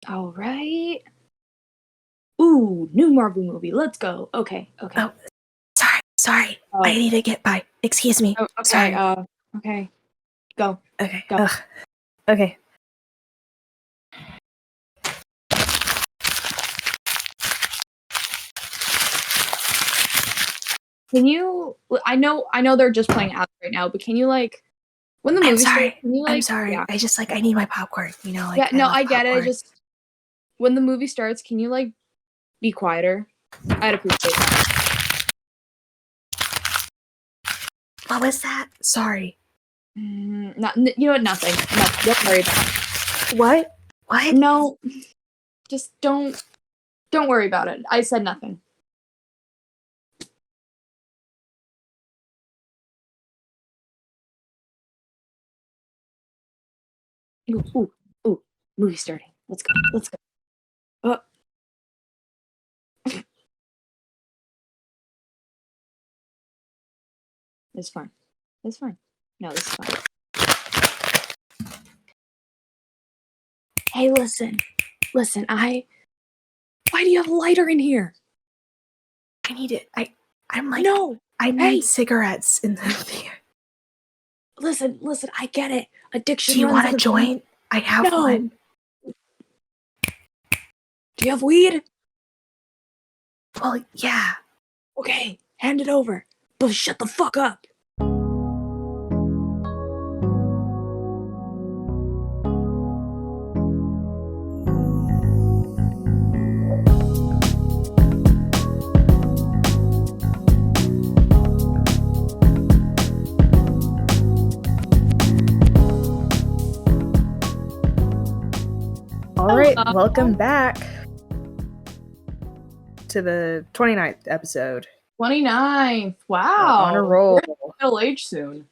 All right. Ooh, new Marvel movie. Let's go. Okay. Oh, sorry. Oh. I need to get by. Excuse me. Oh, okay. Sorry. Okay. Go. Okay. Go. Ugh. Okay. Can you? I know they're just playing ads right now, but can you when the movie starts? Can you I'm sorry. Yeah. I need my popcorn. Yeah. No, I get it. Just when the movie starts, can you be quieter? I'd appreciate that. What was that? Sorry. Not. You know what? Nothing. Don't worry about it. What? What? No. Just don't worry about it. I said nothing. Ooh. Movie starting. Let's go. Oh. It's fine. No, this is fine. Hey, listen. Why do you have a lighter in here? I need it. I'm like, no. I need cigarettes in the theater. Listen. I get it. Addiction. Do you want a joint? I have one. Do you have weed? Well, yeah. Okay, hand it over. But shut the fuck up. All right, welcome back to the 29th episode. 29th. Wow. We're on a roll. We're middle age soon.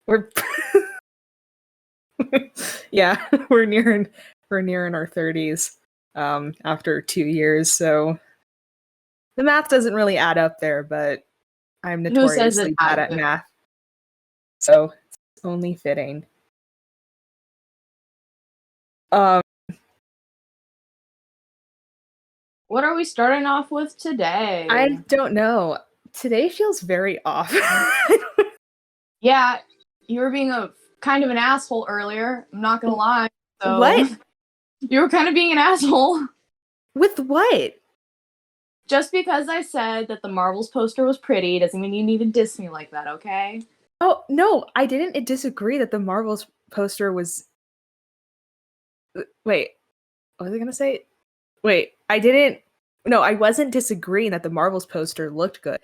We're yeah, we're nearing our 30s after 2 years, so the math doesn't really add up there, but I'm notoriously bad at math. So it's only fitting. What are we starting off with today? I don't know. Today feels very off. Yeah, you were being a kind of an asshole earlier. I'm not gonna lie. So what? You were kind of being an asshole. With what? Just because I said that the Marvels poster was pretty doesn't mean you need to diss me like that, okay? Oh, no, I didn't disagree that the Marvels poster was... Wait, what was I gonna say? Wait, I wasn't disagreeing that the Marvels poster looked good.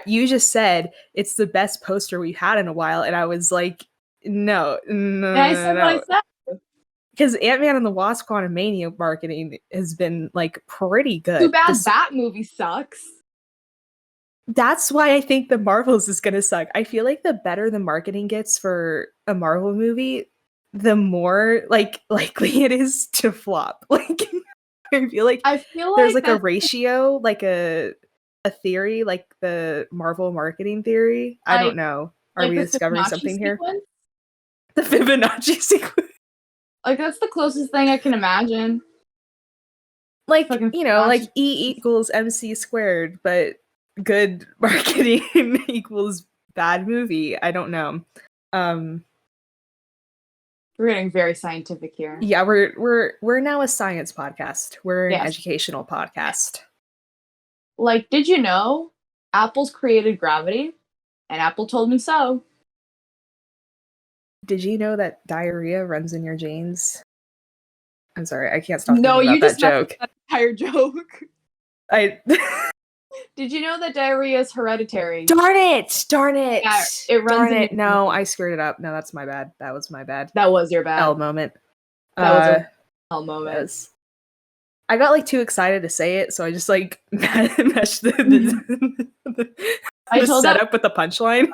You just said it's the best poster we've had in a while, and I was like, no. I said what I said. Because Ant-Man and the Wasp: Quantumania marketing has been pretty good. Too bad that movie sucks. That's why I think the Marvels is gonna suck. I feel like the better the marketing gets for a Marvel movie, the more likely it is to flop. I feel like there's a ratio, a theory, the Marvel marketing theory. I don't know. Are we discovering something here? The Fibonacci sequence. That's the closest thing I can imagine. E equals MC squared, but good marketing equals bad movie. I don't know. We're getting very scientific here. Yeah, we're now a science podcast. We're an educational podcast. Did you know Apple's created gravity? And Apple told me so. Did you know that diarrhea runs in your genes? I'm sorry, I can't stop thinking about that joke. That entire joke. Did you know that diarrhea is hereditary? Darn it! Yeah, it runs. Darn it! No, I screwed it up. No, that's my bad. That was my bad. That was your bad. L moment. That was your L moment. I got too excited to say it, so I just meshed the setup with the punchline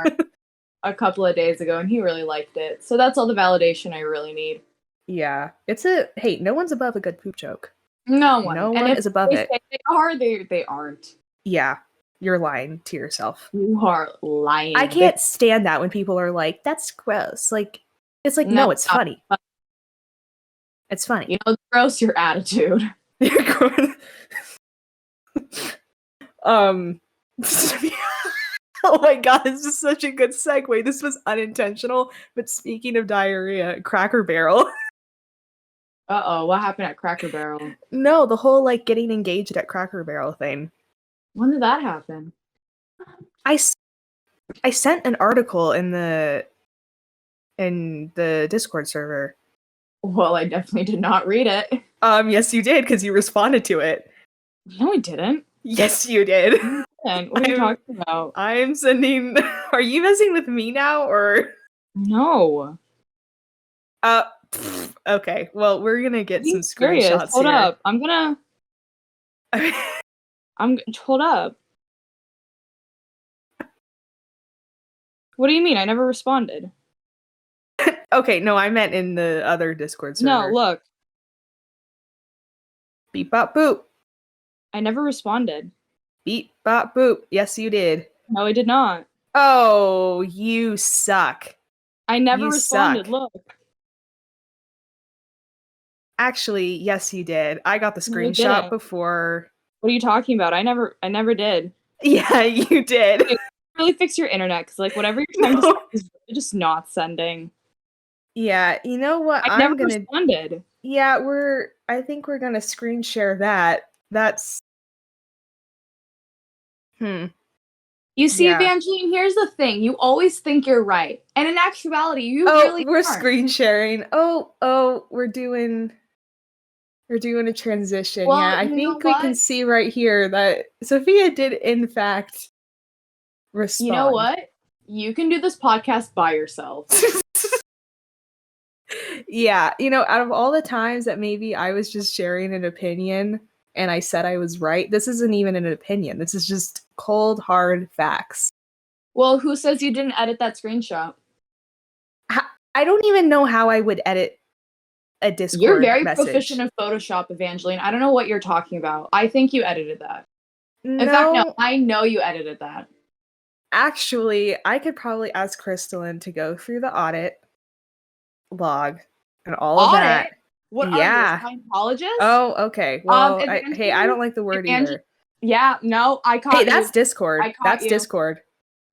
a couple of days ago, and he really liked it. So that's all the validation I really need. Yeah, no one's above a good poop joke. No one is above it. They are. They aren't. Yeah, you're lying to yourself. You are lying. I can't stand that when people are like, "That's gross." No, it's funny. It's funny. You know, gross your attitude. Oh my god, this is such a good segue. This was unintentional, but speaking of diarrhea, Cracker Barrel. Uh-oh, what happened at Cracker Barrel? No, the whole like getting engaged at Cracker Barrel thing. When did that happen? I sent an article in the Discord server. Well, I definitely did not read it. Yes you did, because you responded to it. No, I didn't. Yes, you did. What are you talking about? I'm sending. Are you messing with me now, or no? Okay. Well, we're gonna get some serious. screenshots. Hold here. up. Hold up. What do you mean? I never responded. Okay, no, I meant in the other Discord server. No, look. Beep bop boop. I never responded. Beep bop boop. Yes, you did. No, I did not. Oh, you suck. I never responded. Suck. Look. Actually, yes, you did. I got the screenshot before. What are you talking about? I never did. Yeah, you did. Okay, really fix your internet, because like whatever you're trying to send is just not sending. Yeah, you know what? I never responded. Yeah, I think we're gonna screen share that. That's You see, Evangeline, here's the thing. You always think you're right. And in actuality, you really we're aren't. screen sharing. We're doing a transition. Well, yeah, I think we can see right here that Sophia did in fact respond. You know what? You can do this podcast by yourself. Yeah, out of all the times that maybe I was just sharing an opinion and I said I was right, this isn't even an opinion. This is just cold, hard facts. Well, who says you didn't edit that screenshot? I don't even know how I would edit a Discord You're very message. proficient in Photoshop, Evangeline. I don't know what you're talking about. I think you edited that. No, in fact, no, I know you edited that. Actually, I could probably ask Crystalline to go through the audit log and all of that. What are you, a Scientologist? Oh, okay. Well, hey, I don't like the word either. Yeah, no, I caught you. Hey, that's Discord. That's you. Discord.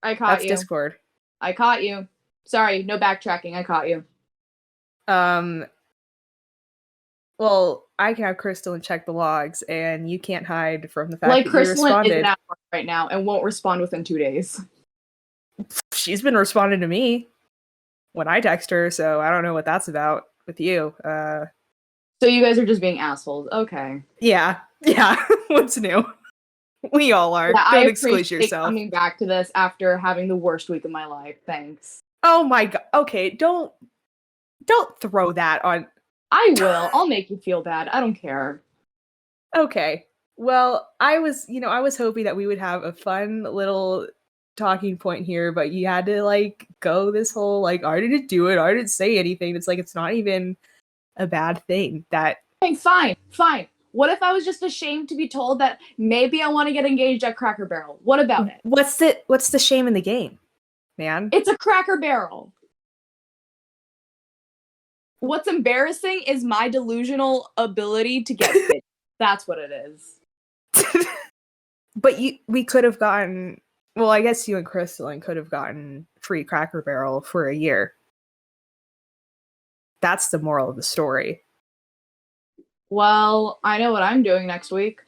I caught you. That's Discord. I caught you. Sorry, no backtracking. I caught you. Well, I can have Crystalline check the logs, and you can't hide from the fact that you responded. Crystalline isn't at work right now and won't respond within 2 days. She's been responding to me when I text her, so I don't know what that's about with you. So you guys are just being assholes. Okay. Yeah. What's new? We all are. Yeah, don't exclude yourself. Coming back to this after having the worst week of my life. Thanks. Oh my god. Okay, don't throw that on. I will. I'll make you feel bad. I don't care. Okay. Well, I was hoping that we would have a fun little talking point here, but you had to go this whole I didn't do it, I didn't say anything. It's it's not even a bad thing that. Okay, fine. What if I was just ashamed to be told that maybe I want to get engaged at Cracker Barrel? What about it? What's the shame in the game, man? It's a Cracker Barrel. What's embarrassing is my delusional ability to get fit. That's what it is. But we could have gotten. Well, I guess you and Crystalline could have gotten free Cracker Barrel for a year. That's the moral of the story. Well, I know what I'm doing next week.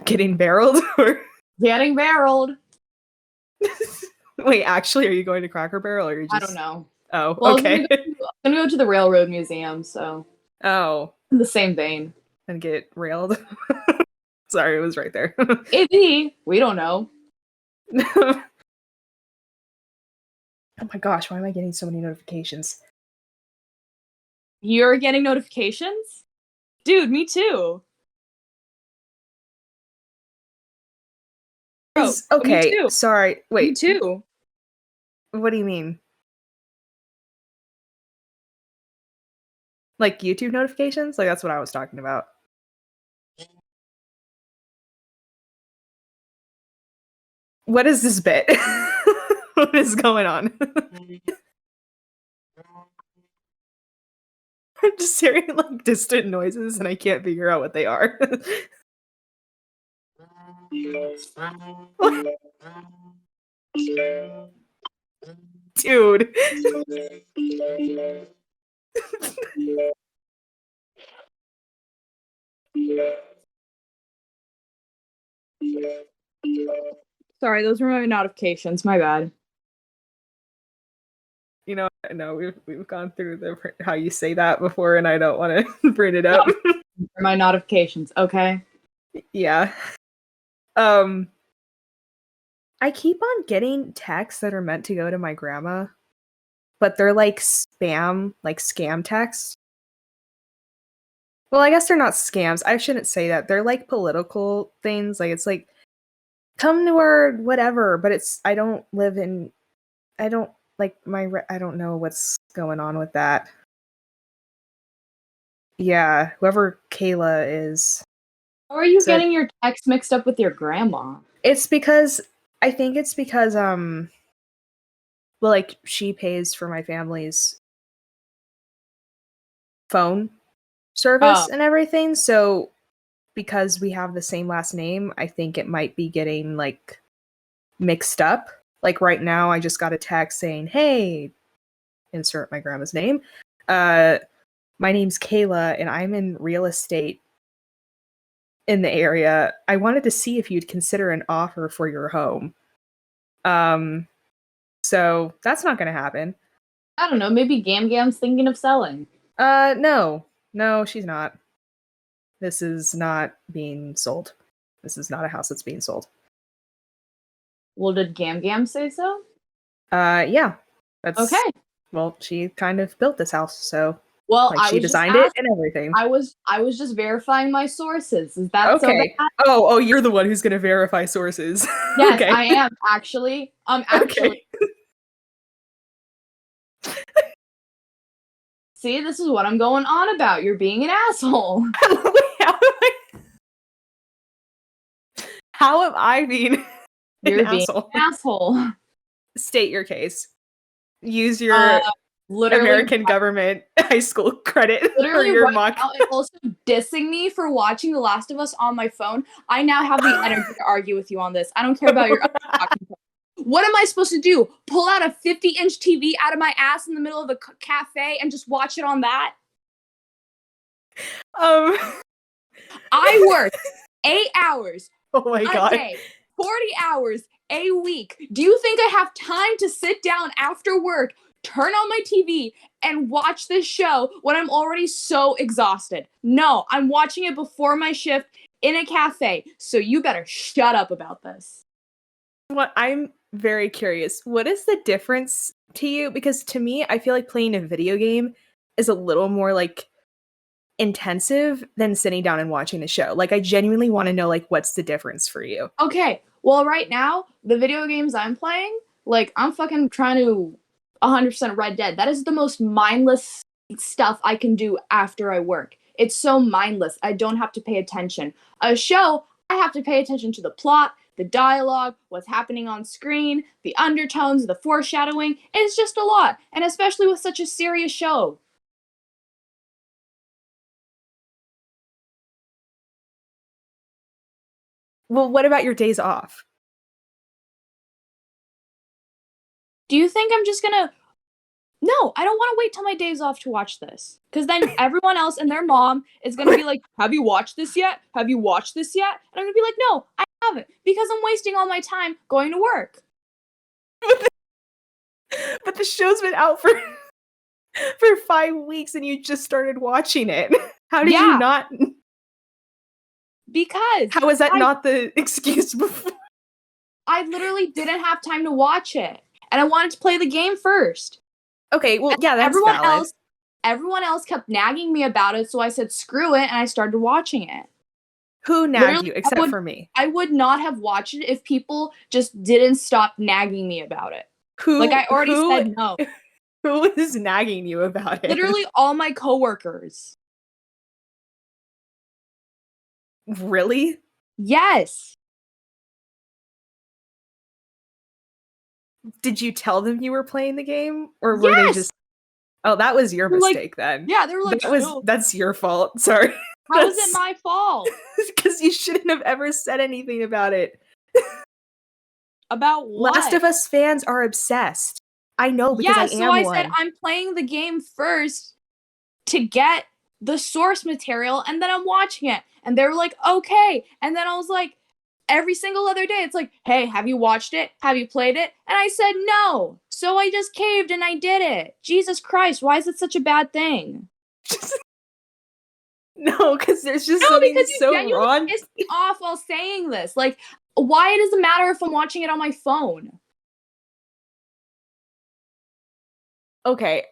Getting barreled? Getting barreled. Wait, actually, are you going to Cracker Barrel or are you just... I don't know. Oh, well, okay. I'm gonna go to the Railroad Museum, so... Oh. In the same vein. And get railed? Sorry, it was right there. Maybe. We don't know. Oh my gosh, why am I getting so many notifications? You're getting notifications? Dude, me too. Bro, okay, sorry. Wait. Me too. What do you mean? YouTube notifications? That's what I was talking about. What is this bit? What is going on? I'm just hearing like distant noises and I can't figure out what they are. Dude. Sorry, those were my notifications. My bad. You know, no, we've gone through how you say that before, and I don't want to bring it up. My notifications, okay? Yeah. I keep on getting texts that are meant to go to my grandma, but they're like spam, like scam texts. Well, I guess they're not scams. I shouldn't say that. They're like political things. Like it's like, come to our whatever, but I don't live in, I don't like I don't know what's going on with that. Yeah, whoever Kayla is. How are you getting your text mixed up with your grandma? It's because, I think it's because, well, like, she pays for my family's phone service and everything, so because we have the same last name, I think it might be getting, like, mixed up. Like, right now, I just got a text saying, hey, insert my grandma's name, my name's Kayla, and I'm in real estate in the area. I wanted to see if you'd consider an offer for your home. So that's not gonna happen. I don't know, maybe Gam's thinking of selling. No, she's not. This is not being sold. This is not a house that's being sold. Well, did Gam say so? Yeah. That's okay. Well, she kind of built this house, so well, like, she designed it and everything. I was just verifying my sources. Is that okay? So bad? Oh, you're the one who's gonna verify sources. Yes, okay. I am actually. Actually. See, this is what I'm going on about. You're being an asshole. How am I being You're an asshole? An asshole. State your case. Use your American government high school credit for your mock. Now, and also dissing me for watching The Last of Us on my phone. I now have the energy to argue with you on this. I don't care about your What am I supposed to do? Pull out a 50-inch TV out of my ass in the middle of a cafe and just watch it on that? I work 8 hours oh my God. a day, 40 hours a week. Do you think I have time to sit down after work, turn on my TV, and watch this show when I'm already so exhausted? No, I'm watching it before my shift in a cafe, so you better shut up about this. What I'm very curious. What is the difference to you? Because to me, I feel like playing a video game is a little more like intensive than sitting down and watching a show. Like, I genuinely want to know, like, what's the difference for you? Okay, well, right now, the video games I'm playing, like, I'm fucking trying to 100% Red Dead. That is the most mindless stuff I can do after I work. It's so mindless. I don't have to pay attention. A show, I have to pay attention to the plot, the dialogue, what's happening on screen, the undertones, the foreshadowing. It's just a lot, and especially with such a serious show. Well, what about your days off? Do you think I'm just gonna... No, I don't want to wait till my days off to watch this. Because then everyone else and their mom is going to be like, have you watched this yet? Have you watched this yet? And I'm going to be like, no, I haven't. Because I'm wasting all my time going to work. But the show's been out for 5 weeks and you just started watching it. How did you not? Because. How is that not the excuse before? I literally didn't have time to watch it. And I wanted to play the game first. Okay, well, yeah, that's valid. Everyone else kept nagging me about it, so I said, screw it, and I started watching it. Who nagged you, except for me? I would not have watched it if people just didn't stop nagging me about it. I already said no. Who is nagging you about it? Literally all my coworkers. Really? Yes. Did you tell them you were playing the game? Or were they just... Oh, that was your Like, mistake then. yeah, they were like, That's your fault. Sorry. how is it my fault? Because you shouldn't have ever said anything about it. About what? Last of Us fans are obsessed. I know because I am so I said one. I'm playing the game first to get the source material, and then I'm watching it. And they were like, okay. And then I was like, every single other day, it's like, hey, have you watched it? Have you played it? And I said no. So I just caved and I did it. Jesus Christ, why is it such a bad thing? No, because there's just something because you so genuinely wrong. pissed me off while saying this. Like, why does it matter if I'm watching it on my phone? Okay.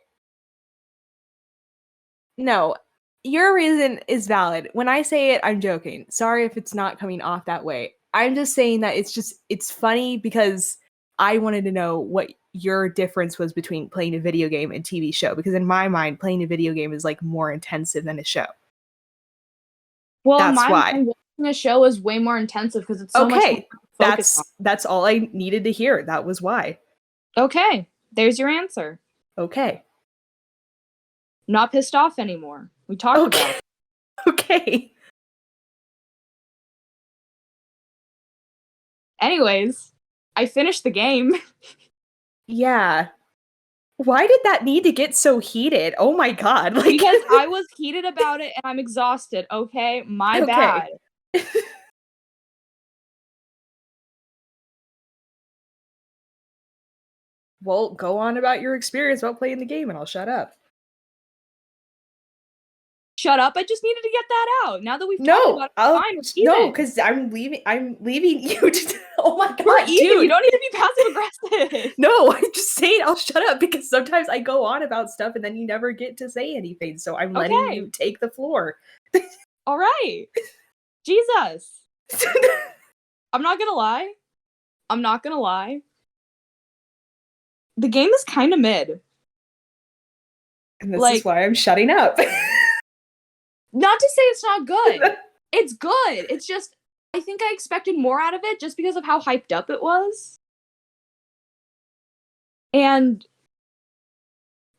No, your reason is valid. When I say it, I'm joking. Sorry if it's not coming off that way. I'm just saying that it's funny because I wanted to know what your difference was between playing a video game and TV show, because in my mind, playing a video game is like more intensive than a show. Well, That's my why. mind, watching a show is way more intensive because it's so much more focused on. That's all I needed to hear. That was why. Okay, there's your answer. Okay. Not pissed off anymore. We talked about it. Okay. Anyways, I finished the game. Yeah. Why did that need to get so heated? Oh my god. Like Because I was heated about it and I'm exhausted, okay? My bad. Well, go on about your experience about playing the game and I'll shut up. Shut up, I just needed to get that out. Now that we've talked about it, fine, no, because I'm leaving you to oh my god, we're even. dude. You don't need to be passive aggressive. No, I'm just saying I'll shut up because sometimes I go on about stuff and then you never get to say anything. So I'm letting you take the floor. All right. Jesus. I'm not gonna lie. The game is kind of mid. And this is why I'm shutting up. Not to say it's not good. It's good. It's just, I think I expected more out of it just because of how hyped up it was. And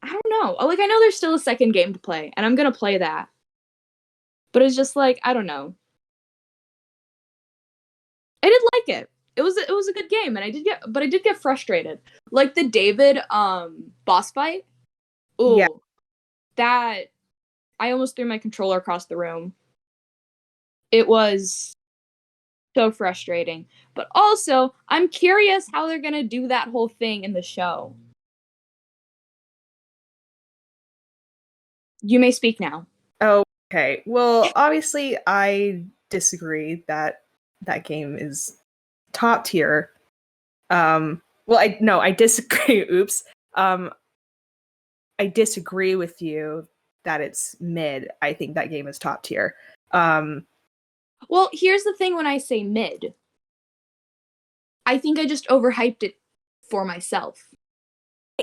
I don't know. Like, I know there's still a second game to play, and I'm gonna play that. But it's just like, I don't know. I did like it. It was a good game, and I did get frustrated. Like the David boss fight. Ooh. Yeah. That I almost threw my controller across the room. It was so frustrating. But also, I'm curious how they're gonna do that whole thing in the show. You may speak now. Okay. Well, obviously, I disagree that that game is top tier. Well, I disagree. Oops. I disagree with you that it's mid. I think that game is top tier. Well, here's the thing when I say mid. I think I just overhyped it for myself.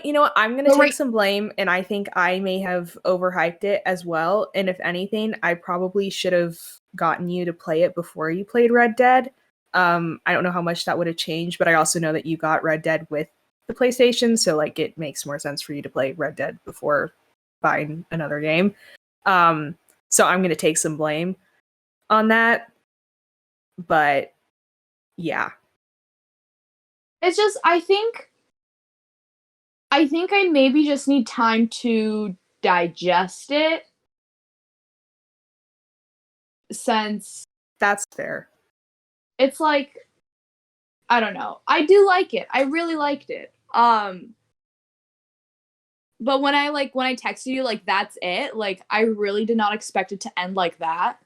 You know what? I'm going to take some blame, and I think I may have overhyped it as well. And if anything, I probably should have gotten you to play it before you played Red Dead. I don't know how much that would have changed, but I also know that you got Red Dead with the PlayStation, so like it makes more sense for you to play Red Dead before buying another game. So I'm going to take some blame on that. But yeah. It's just, I think I maybe just need time to digest it. Since that's fair. It's like, I don't know. I do like it. I really liked it. But when I texted you, like, that's it, like, I really did not expect it to end like that.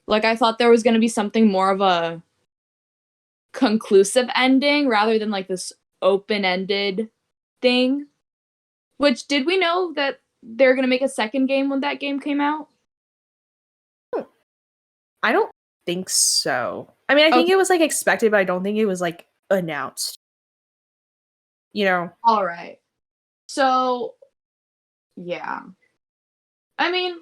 Like, I thought there was going to be something more of a conclusive ending rather than, like, this open-ended thing. Which, did we know that they're going to make a second game when that game came out? I don't think so. I mean, I think it was, like, expected, but I don't think it was, like, announced. You know? All right. So, yeah. I mean...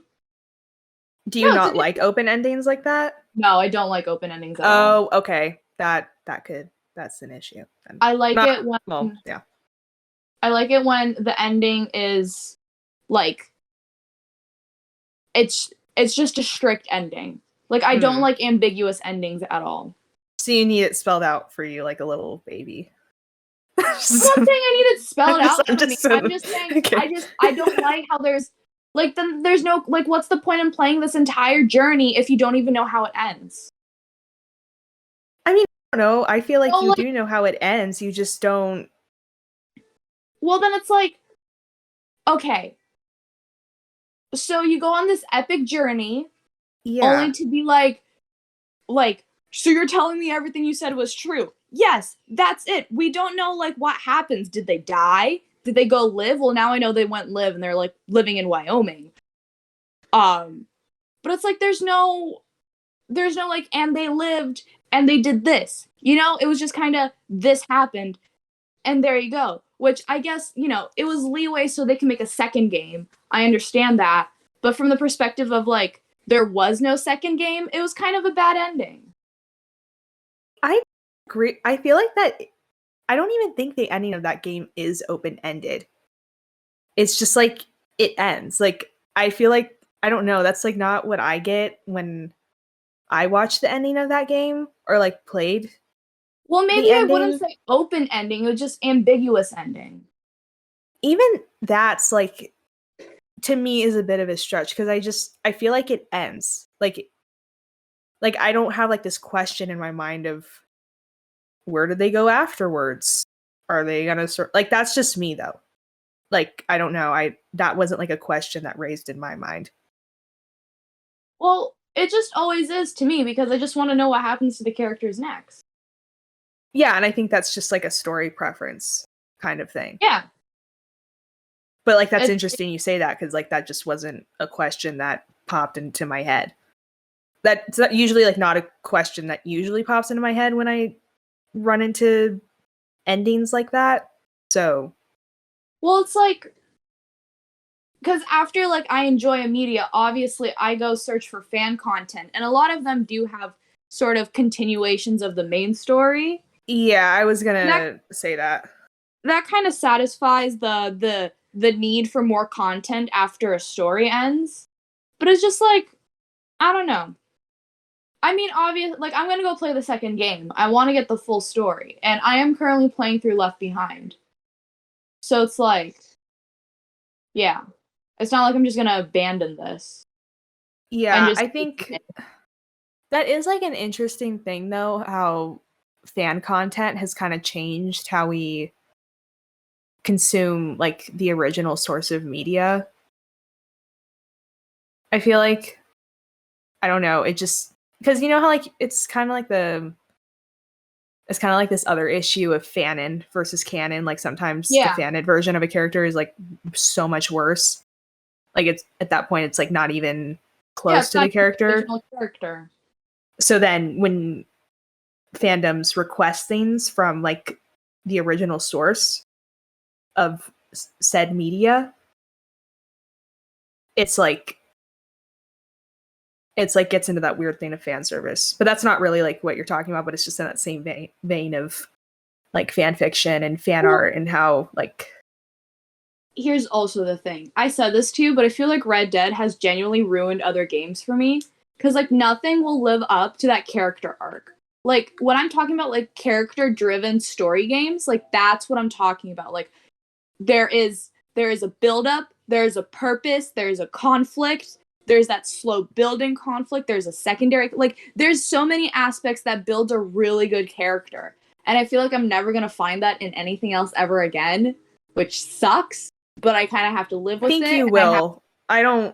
Do you not like open endings like that? No, I don't like open endings at all. Oh, okay. That's an issue. I like it when... Well, yeah. I like it when the ending is, like it's just a strict ending. Like I don't like ambiguous endings at all. So you need it spelled out for you like a little baby. I'm not saying I need it spelled out for me. I'm just saying okay. I don't like how there's like then there's no like what's the point in playing this entire journey if you don't even know how it ends? I mean, I don't know. I feel like So, you like, do know how it ends. You just don't. well then it's like okay. So you go on this epic journey Yeah. only to be like so you're telling me everything you said was true. Yes, that's it. We don't know like what happens. Did they die? Did they go live? Well, now I know they went live and they're like living in Wyoming. But it's like there's no like and they lived and they did this. You know, it was just kind of this happened and there you go. Which I guess, you know, it was leeway so they can make a second game. I understand that. But from the perspective of like there was no second game, it was kind of a bad ending. I agree. I feel like that. I don't even think the ending of that game is open ended. It's just like it ends. Like I feel like I don't know. That's like not what I get when I watched the ending of that game or like played. Well, maybe the I ending. wouldn't say open ending, it was just ambiguous ending. Even that's like to me is a bit of a stretch because I feel like it ends. Like I don't have like this question in my mind of where did they go afterwards? Are they gonna sort like that's just me though. Like I don't know. That wasn't like a question that raised in my mind. Well, it just always is to me because I just want to know what happens to the characters next. Yeah, and I think that's just like a story preference kind of thing. Yeah. But like that's interesting you say that because like that just wasn't a question that popped into my head. That's usually like not a question that usually pops into my head when I run into endings like that. So well, it's like because after like I enjoy a media, obviously I go search for fan content, and a lot of them do have sort of continuations of the main story. yeah, I was gonna say that. That kind of satisfies the need for more content after a story ends. But it's just like I don't know. I mean, obviously, like, I'm gonna go play the second game. I want to get the full story, and I am currently playing through Left Behind. So it's like, yeah. It's not like I'm just gonna abandon this. Yeah, I think that is like an interesting thing though, how fan content has kind of changed how we consume like the original source of media. I feel like I don't know, it just because you know how like it's kind of like this other issue of fanon versus canon. Like sometimes the fanon version of a character is like so much worse. Like it's at that point it's like not even close to the character. So then when fandoms request things from like the original source of said media, it's like gets into that weird thing of fan service. But that's not really like what you're talking about, but it's just in that same vein of like fan fiction and fan art and how like here's also the thing. I said this to you, but I feel like Red Dead has genuinely ruined other games for me because like nothing will live up to that character arc. Like when I'm talking about like character driven story games, like that's what I'm talking about. Like there is a build up, there's a purpose, there's a conflict, there's that slow building conflict, there's a secondary like there's so many aspects that build a really good character. And I feel like I'm never going to find that in anything else ever again, which sucks, but I kind of have to live with it. I think you will. I'm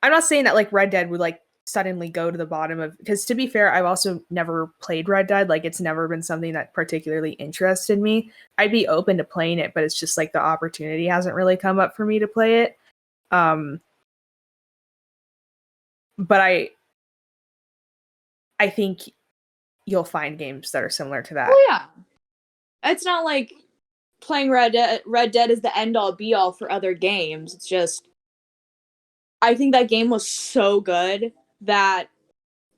not saying that like Red Dead would like suddenly go to the bottom of because to be fair, I've also never played Red Dead. Like it's never been something that particularly interested me. I'd be open to playing it, but it's just like the opportunity hasn't really come up for me to play it. But I think you'll find games that are similar to that. Well, yeah. It's not like playing Red Dead is the end all be all for other games. It's just I think that game was so good that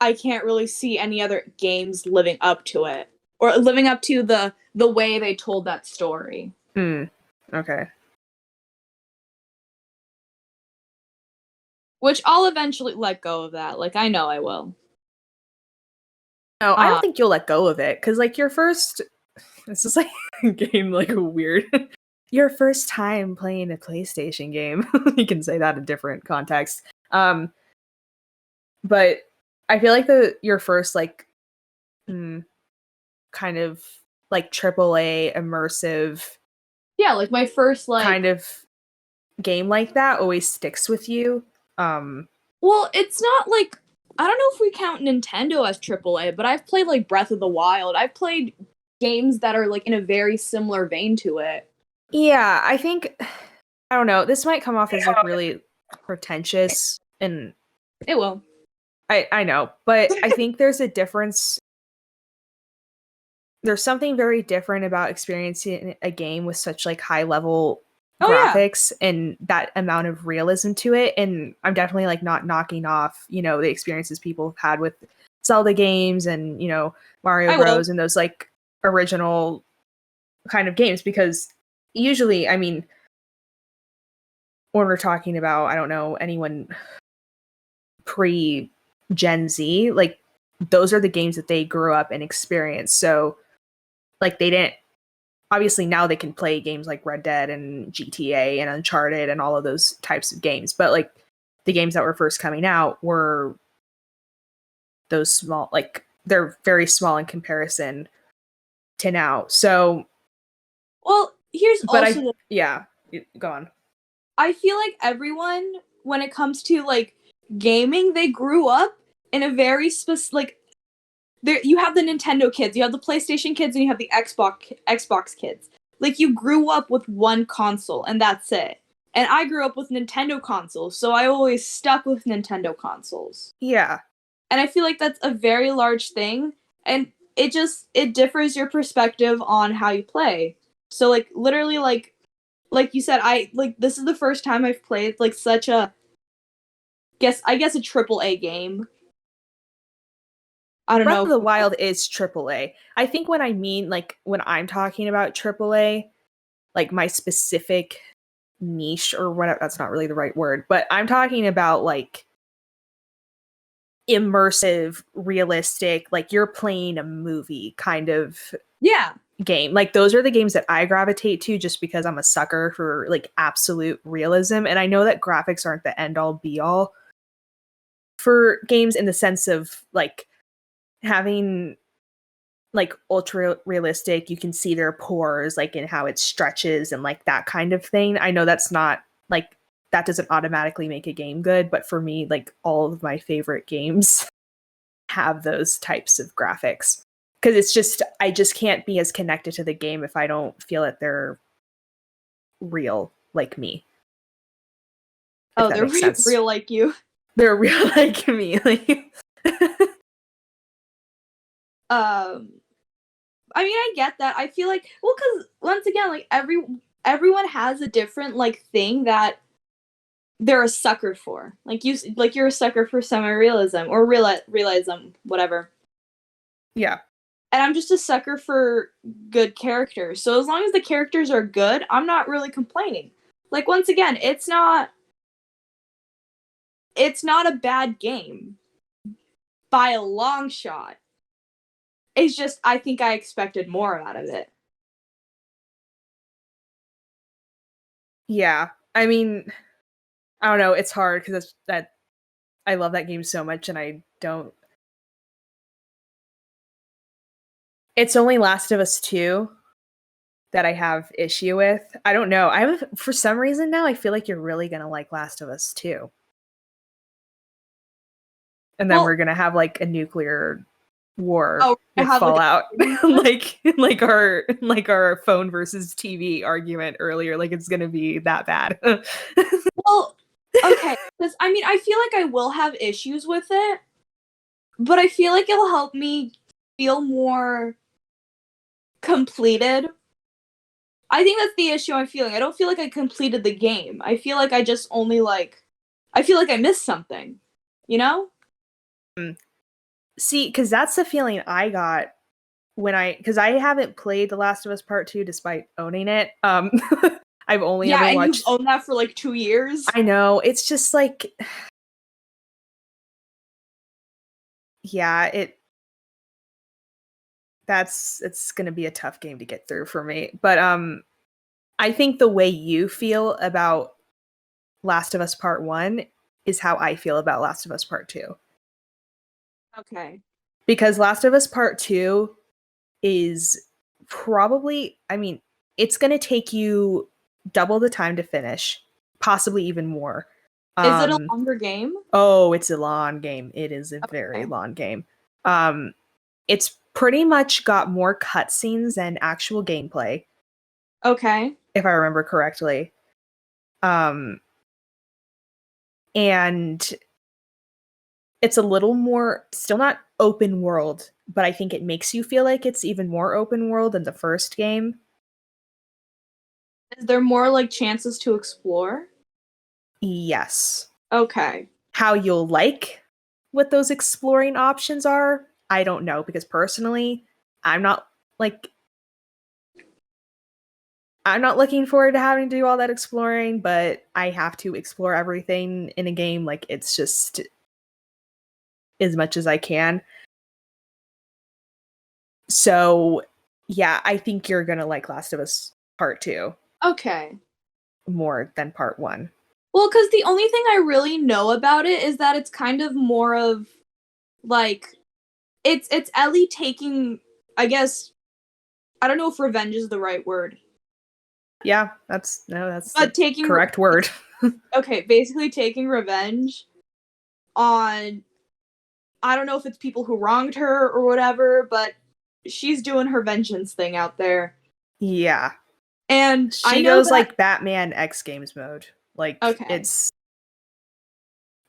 I can't really see any other games living up to it or living up to the way they told that story. Okay. Which I'll eventually let go of that. Like, I know I will. No, I don't think you'll let go of it because, like, your first. This is like a game, like a weird. Your first time playing a PlayStation game. You can say that in different contexts. But I feel like your first like kind of like AAA immersive like my first like kind of game like that always sticks with you. Well, it's not like I don't know if we count Nintendo as AAA, but I've played like Breath of the Wild. I've played games that are like in a very similar vein to it. Yeah, I think I don't know. This might come off as like really pretentious, and It will. I know, but I think there's a difference. There's something very different about experiencing a game with such like high level graphics and that amount of realism to it. And I'm definitely like not knocking off, the experiences people have had with Zelda games and, Mario Bros. And those like original kind of games, because usually, I mean, when we're talking about, I don't know, anyone pre Gen Z, like those are the games that they grew up and experienced. So like they didn't, obviously now they can play games like Red Dead and GTA and Uncharted and all of those types of games. But like the games that were first coming out were those small, like they're very small in comparison to now. So, well, here's but also go on. I feel like everyone, when it comes to like gaming, they grew up in a very specific, like, there you have the Nintendo kids, you have the PlayStation kids, and you have the Xbox kids. Like, you grew up with one console, and that's it. And I grew up with Nintendo consoles, so I always stuck with Nintendo consoles. Yeah. And I feel like that's a very large thing, and it differs your perspective on how you play. So, like, literally, like you said, this is the first time I've played, like, such a, I guess a AAA game. I don't know. Breath of the Wild is AAA. I think when I'm talking about AAA, like my specific niche or whatever, that's not really the right word, but I'm talking about like immersive, realistic, like you're playing a movie kind of game. Like those are the games that I gravitate to just because I'm a sucker for like absolute realism. And I know that graphics aren't the end all be all for games in the sense of like having like ultra realistic, you can see their pores like in how it stretches and like that kind of thing. I know that's not like that doesn't automatically make a game good, but for me, like all of my favorite games have those types of graphics because it's just I just can't be as connected to the game if I don't feel that they're real like me. Oh, they're real like you. They're real like me. Like I mean, I get that. I feel like, well, because once again, like everyone has a different like thing that they're a sucker for. Like you're a sucker for semi-realism or realism, whatever. Yeah. And I'm just a sucker for good characters. So as long as the characters are good, I'm not really complaining. Like once again, it's not a bad game by a long shot. It's just, I think I expected more out of it. Yeah. I mean, I don't know. It's hard because I love that game so much and I don't. It's only Last of Us 2 that I have issue with. I don't know. For some reason now, I feel like you're really going to like Last of Us 2. And then we're going to have like a nuclear war with Fallout. like our phone versus TV argument earlier. Like it's going to be that bad. Well, okay. Because I mean, I feel like I will have issues with it, but I feel like it'll help me feel more completed. I think that's the issue I'm feeling. I don't feel like I completed the game. I feel like I just only I feel like I missed something, you know? See, because that's the feeling I got because I haven't played The Last of Us Part 2 despite owning it. I've only ever watched. You've owned that for like 2 years. I know. It's just like yeah, it's gonna be a tough game to get through for me. But I think the way you feel about Last of Us Part 1 is how I feel about Last of Us Part 2. Okay. Because Last of Us Part 2 is probably, I mean, it's going to take you double the time to finish, possibly even more. Is it a longer game? Oh, it's a long game. It is a very Okay. long game. It's pretty much got more cutscenes than actual gameplay, Okay. if I remember correctly. And it's a little more, still not open world, but I think it makes you feel like it's even more open world than the first game. Is there more like chances to explore? Yes. Okay. How you'll like what those exploring options are, I don't know, because personally, I'm not like I'm not looking forward to having to do all that exploring, but I have to explore everything in a game. Like, it's just as much as I can. So, yeah, I think you're gonna like Last of Us Part 2 Okay. more than Part 1. Well, because the only thing I really know about it is that it's kind of more of like it's Ellie taking, I guess, I don't know if revenge is the right word. Yeah, that's But the correct word. okay, basically taking revenge on, I don't know if it's people who wronged her or whatever, but she's doing her vengeance thing out there. Yeah. And I She know goes that like Batman X Games mode. Like, okay. and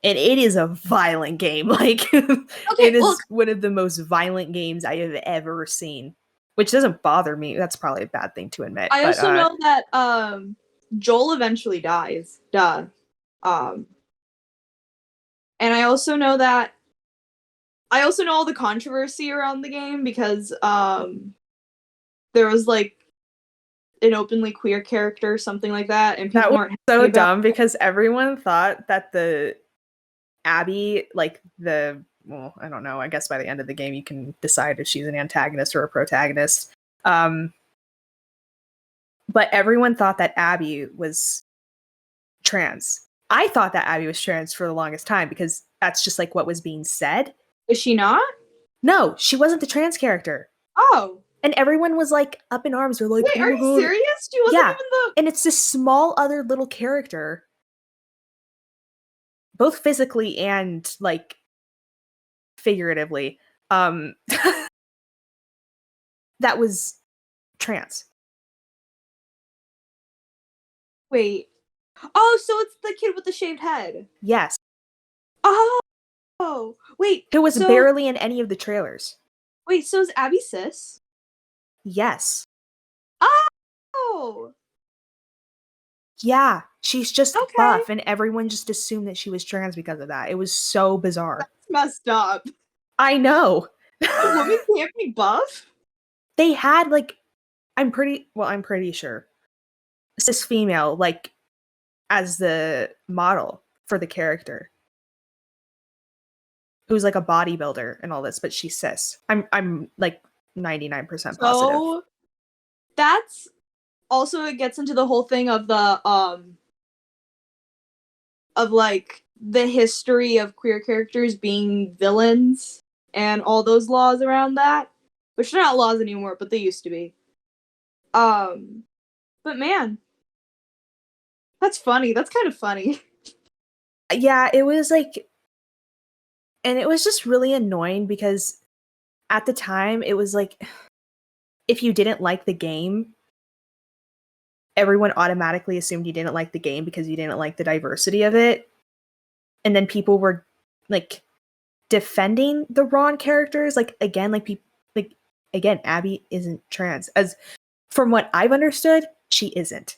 it is a violent game. Like, Okay, it well, is one of the most violent games I have ever seen, which doesn't bother me. That's probably a bad thing to admit, I but also know that Joel eventually dies. Duh. And I also know all the controversy around the game because there was like an openly queer character, something like that, and that people was weren't so happy about dumb it. because everyone thought that the Abby, like well, I don't know. I guess by the end of the game, you can decide if she's an antagonist or a protagonist. But everyone thought that Abby was trans. I thought that Abby was trans for the longest time because that's just like what was being said. Is she not? No, she wasn't the trans character. Oh. And everyone was like up in arms. They're like, Wait, oh are my you god. serious? She wasn't Yeah. even the And it's this small other little character, both physically and like figuratively, that was trans. Wait. Oh, so it's the kid with the shaved head. Yes. Oh. Wait. Who was So barely in any of the trailers. so is Abby cis? Yes. Oh. Yeah. She's just Okay. buff, and everyone just assumed that she was trans because of that. It was so bizarre. That's messed up. I know. A woman can't be buff? They had like I'm pretty sure cis female like as the model for the character, who's like a bodybuilder and all this, but she's cis. I'm like 99% positive. So that's also, it gets into the whole thing of the of like the history of queer characters being villains and all those laws around that, which are not laws anymore, but they used to be. But man, that's funny. That's kind of funny. Yeah, it was like, and it was just really annoying because at the time it was like, if you didn't like the game, everyone automatically assumed you didn't like the game because you didn't like the diversity of it. And then people were like defending the wrong characters. Like, again, Abby isn't trans. As from what I've understood, she isn't.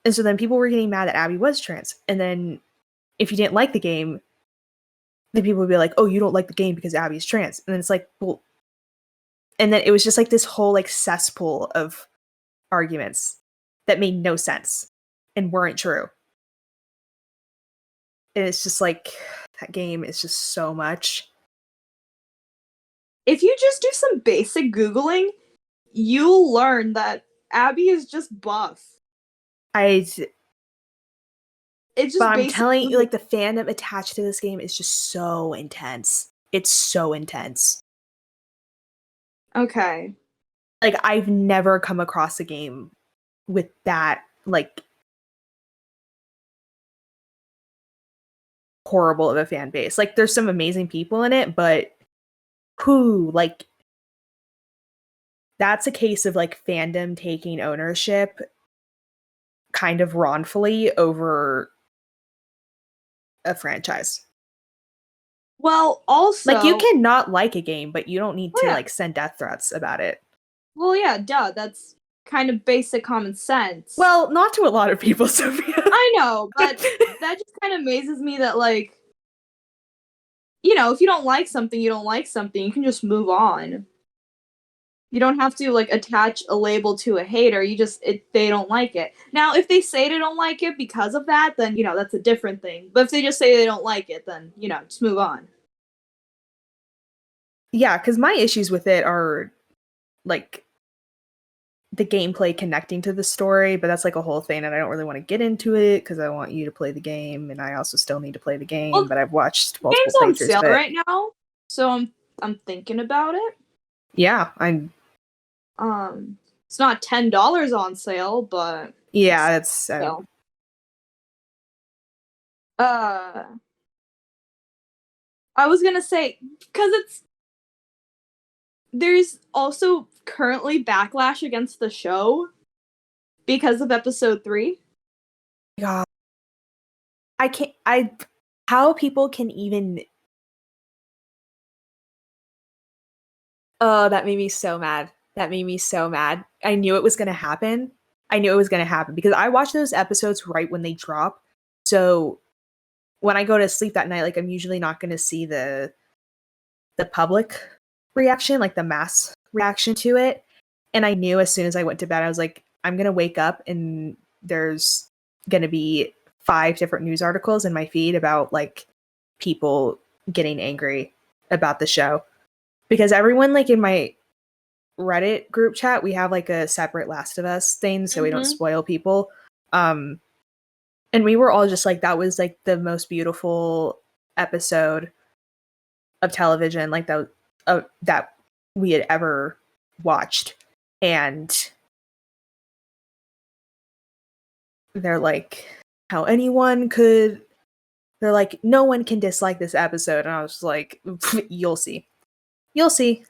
And so then people were getting mad that Abby was trans. And then if you didn't like the game, then people would be like, oh, you don't like the game because Abby's trans. And then it's like, well, and then it was just like this whole like cesspool of arguments that made no sense and weren't true. And it's just like, That game is just so much. If you just do some basic Googling, you'll learn that Abby is just buff. It's just But I'm basic. telling you, like, the fandom attached to this game is just so intense. It's so intense. Okay. Like, I've never come across a game with that, like, horrible of a fan base. Like, there's some amazing people in it, but like, that's a case of, like, fandom taking ownership kind of wrongfully over a franchise. Well, also, like, you can not like a game, but you don't need to yeah. like send death threats about it. Well, yeah, duh. That's kind of basic common sense. Well, not to a lot of people, Sophia. I know, but that just kind of amazes me that, like, you know, if you don't like something, you don't like something. You can just move on. You don't have to, like, attach a label to a hater. You just they don't like it. Now, if they say they don't like it because of that, then, you know, that's a different thing. But if they just say they don't like it, then, you know, just move on. Yeah, because my issues with it are like the gameplay connecting to the story, but that's like a whole thing, and I don't really want to get into it because I want you to play the game, and I also still need to play the game. Well, but I've watched multiple game's on playthroughs sale of it. right now, so I'm thinking about it. Yeah, I'm. It's not $10 on sale, but Yeah, that's. still. I was gonna say, because there's also currently backlash against the show because of episode 3. God, I can't. How people can even. Oh, that made me so mad. That made me so mad. I knew it was going to happen. I knew it was going to happen because I watch those episodes right when they drop. So when I go to sleep that night, like, I'm usually not going to see the public reaction, like the mass reaction to it. And I knew as soon as I went to bed, I was like, I'm going to wake up and there's going to be 5 different news articles in my feed about like people getting angry about the show. Because everyone, like, in my Reddit group chat, we have like a separate Last of Us thing so we don't spoil people. And we were all just like, that was like the most beautiful episode of television, like that we had ever watched. And they're like, how anyone could, they're like, no one can dislike this episode. And I was like, you'll see. You'll see.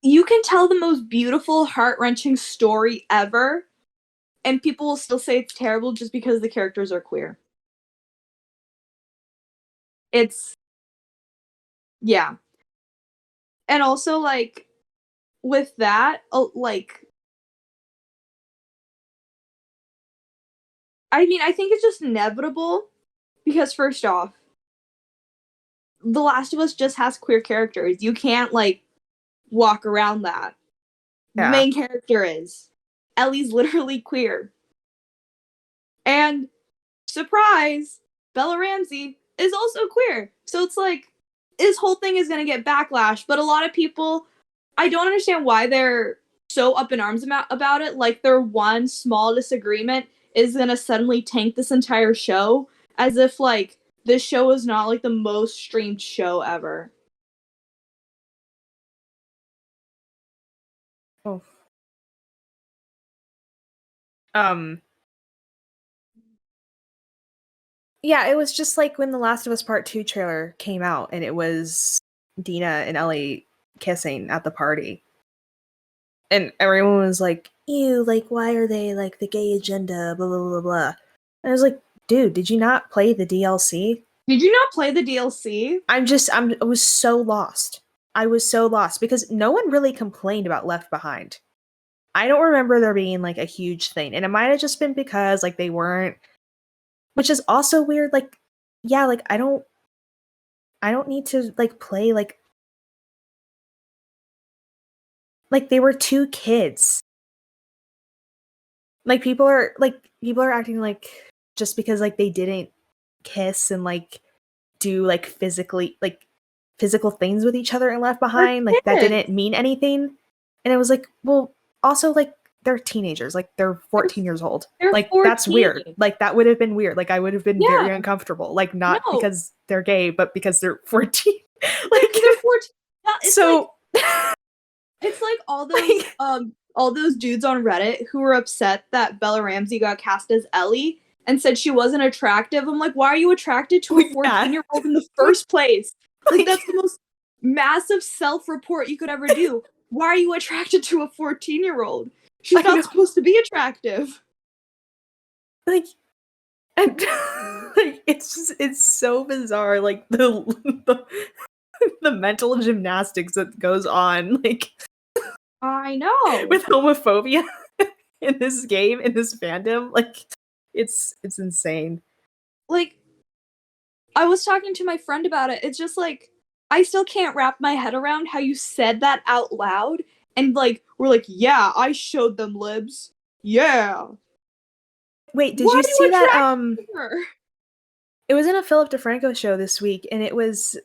You can tell the most beautiful, heart-wrenching story ever, and people will still say it's terrible just because the characters are queer. Yeah. And also, like, with that, like, I mean, I think it's just inevitable because, first off, The Last of Us just has queer characters. You can't, like, walk around that. Yeah. The main character is. Ellie's literally queer. And, surprise, Bella Ramsey is also queer. So it's like, this whole thing is going to get backlash, but a lot of people, I don't understand why they're so up in arms about it. Like, their one small disagreement is going to suddenly tank this entire show, as if, like, this show is not, like, the most streamed show ever. Oh. Yeah, it was just like when The Last of Us Part 2 trailer came out and it was Dina and Ellie kissing at the party. And everyone was like, ew, like, why are they like the gay agenda, blah, blah, blah, blah. And I was like, dude, did you not play the DLC? Did you not play the DLC? I was so lost. I was so lost because no one really complained about Left Behind. I don't remember there being like a huge thing. And it might have just been because like they weren't, which is also weird. Like, yeah, like I don't need to like play like they were 2 kids. Like people are acting like just because like they didn't kiss and like do like physical things with each other and left behind. Like that didn't mean anything. And it was like, well, also like they're teenagers, like they're 14 years old. They're like 14. That's weird. Like that would have been weird. Like I would have been very uncomfortable. Like not because they're gay, but because they're 14. Like they're 14. It's so like, it's like all those dudes on Reddit who were upset that Bella Ramsey got cast as Ellie and said she wasn't attractive. I'm like, why are you attracted to a 14-year-old in the first place? Like, that's the most massive self-report you could ever do. Why are you attracted to a 14-year-old? She's not supposed to be attractive. Like, like it's so bizarre. Like the mental gymnastics that goes on. Like, I know with homophobia in this game, in this fandom, like it's insane. Like, I was talking to my friend about it. It's just like I still can't wrap my head around how you said that out loud and like we're like, yeah, I showed them libs. Yeah. Wait, did you see that it was in a Philip DeFranco show this week and it was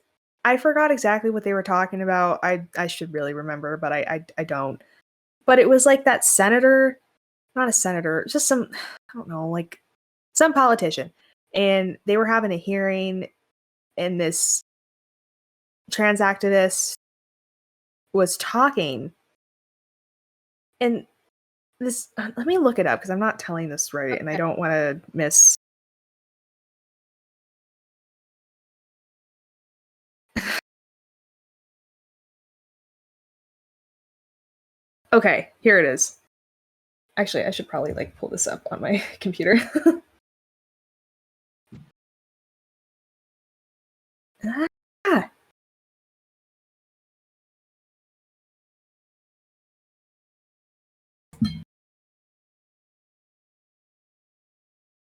I forgot exactly what they were talking about. I should really remember, but I don't. But it was like that senator, not a senator, just some, I don't know, like some politician. And they were having a hearing and this trans activist was talking. And this, let me look it up because I'm not telling this right and I don't want to miss. Okay, here it is. Actually, I should probably like pull this up on my computer. Ah.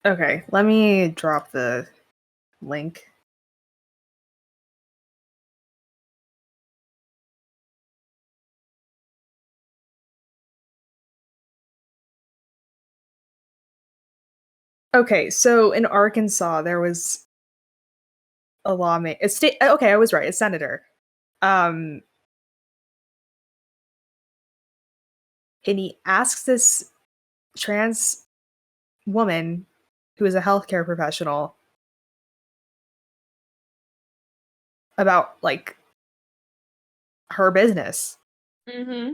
Okay, let me drop the link. Okay, so in Arkansas, there was a lawmaker. Okay, I was right. A senator. And he asks this trans woman who is a healthcare professional about like her business. Mm-hmm.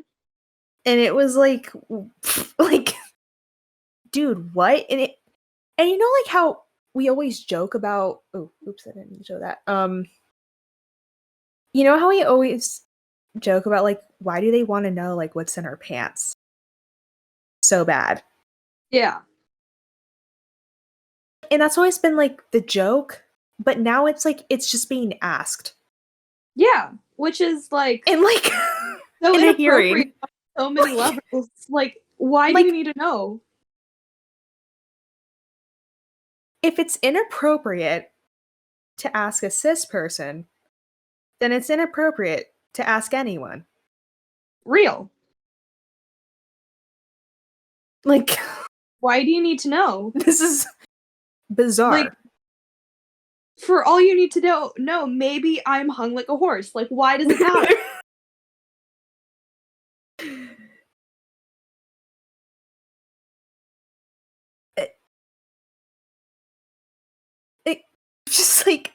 And it was like dude, what? And you know like how we always joke about I didn't show that. You know how we always joke about like why do they want to know like what's in our pants so bad? Yeah. And that's always been like the joke, but now it's like it's just being asked. Yeah, which is like and like so in a hearing on so many levels. Like, why do you need to know? If it's inappropriate to ask a cis person, then it's inappropriate to ask anyone. Real. Like, why do you need to know? This is bizarre. Like, for all you need to know, maybe I'm hung like a horse. Like, why does it matter? It just like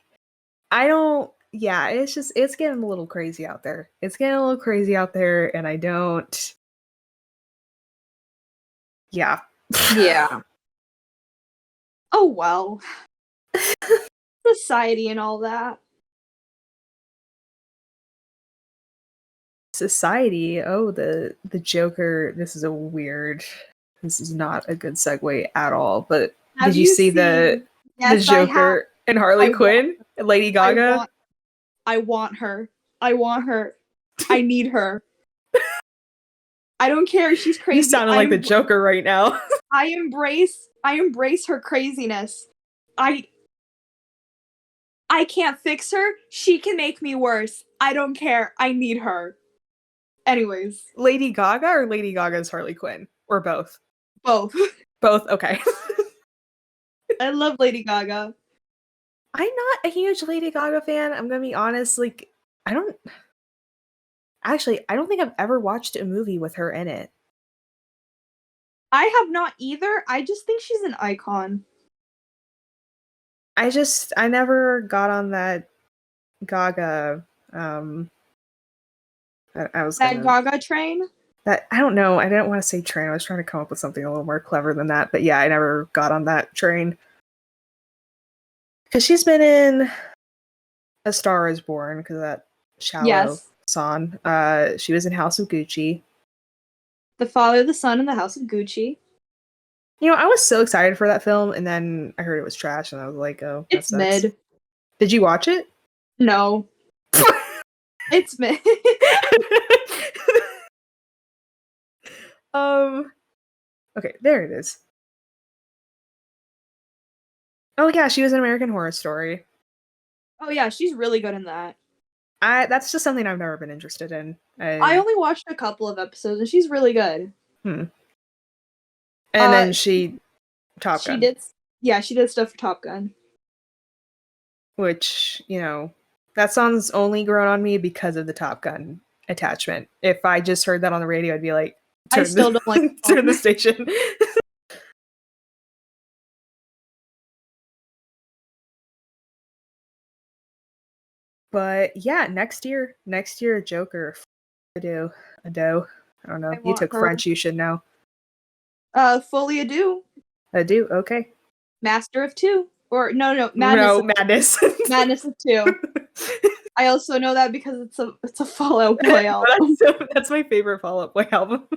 it's getting a little crazy out there. And I don't. Yeah. Yeah. Oh well. Society and all that. Society. Oh, the Joker. This is not a good segue at all. But did you see the Joker and Harley Quinn and Lady Gaga? I want her. I need her. I don't care if she's crazy. You sounded like the Joker right now. I embrace her craziness. I can't fix her. She can make me worse. I don't care. I need her. Anyways. Lady Gaga or Lady Gaga's Harley Quinn? Or both? Both. Both, okay. I love Lady Gaga. I'm not a huge Lady Gaga fan. I'm gonna be honest. Like, I don't I don't think I've ever watched a movie with her in it. I have not either. I just think she's an icon. I never got on that Gaga. I was That gonna Gaga train? that I don't know. I didn't want to say train. I was trying to come up with something a little more clever than that. But yeah, I never got on that train because she's been in A Star Is Born because of that shallow Yes. song. She was in House of Gucci. The Father, the Son, and the House of Gucci. You know, I was so excited for that film, and then I heard it was trash, and I was like, "Oh, that It's sucks." mid. Did you watch it? No. It's mid. Okay, there it is. Oh yeah, she was in American Horror Story. Oh yeah, she's really good in that. That's just something I've never been interested in. I only watched a couple of episodes and she's really good. And then she Top she Gun, she did stuff for Top Gun. which, you know, that song's only grown on me because of the Top Gun attachment. If I just heard that on the radio, I'd be like, I still don't like the turn the song. station. But yeah, next year, Joker. Ado. I don't know. You want took her. French, you should know. Fully Ado. Ado, okay. Master of Two. Or no, Madness. Madness of Two. I also know that because it's a Fall Out Boy album. That's my favorite Fall Out Boy album.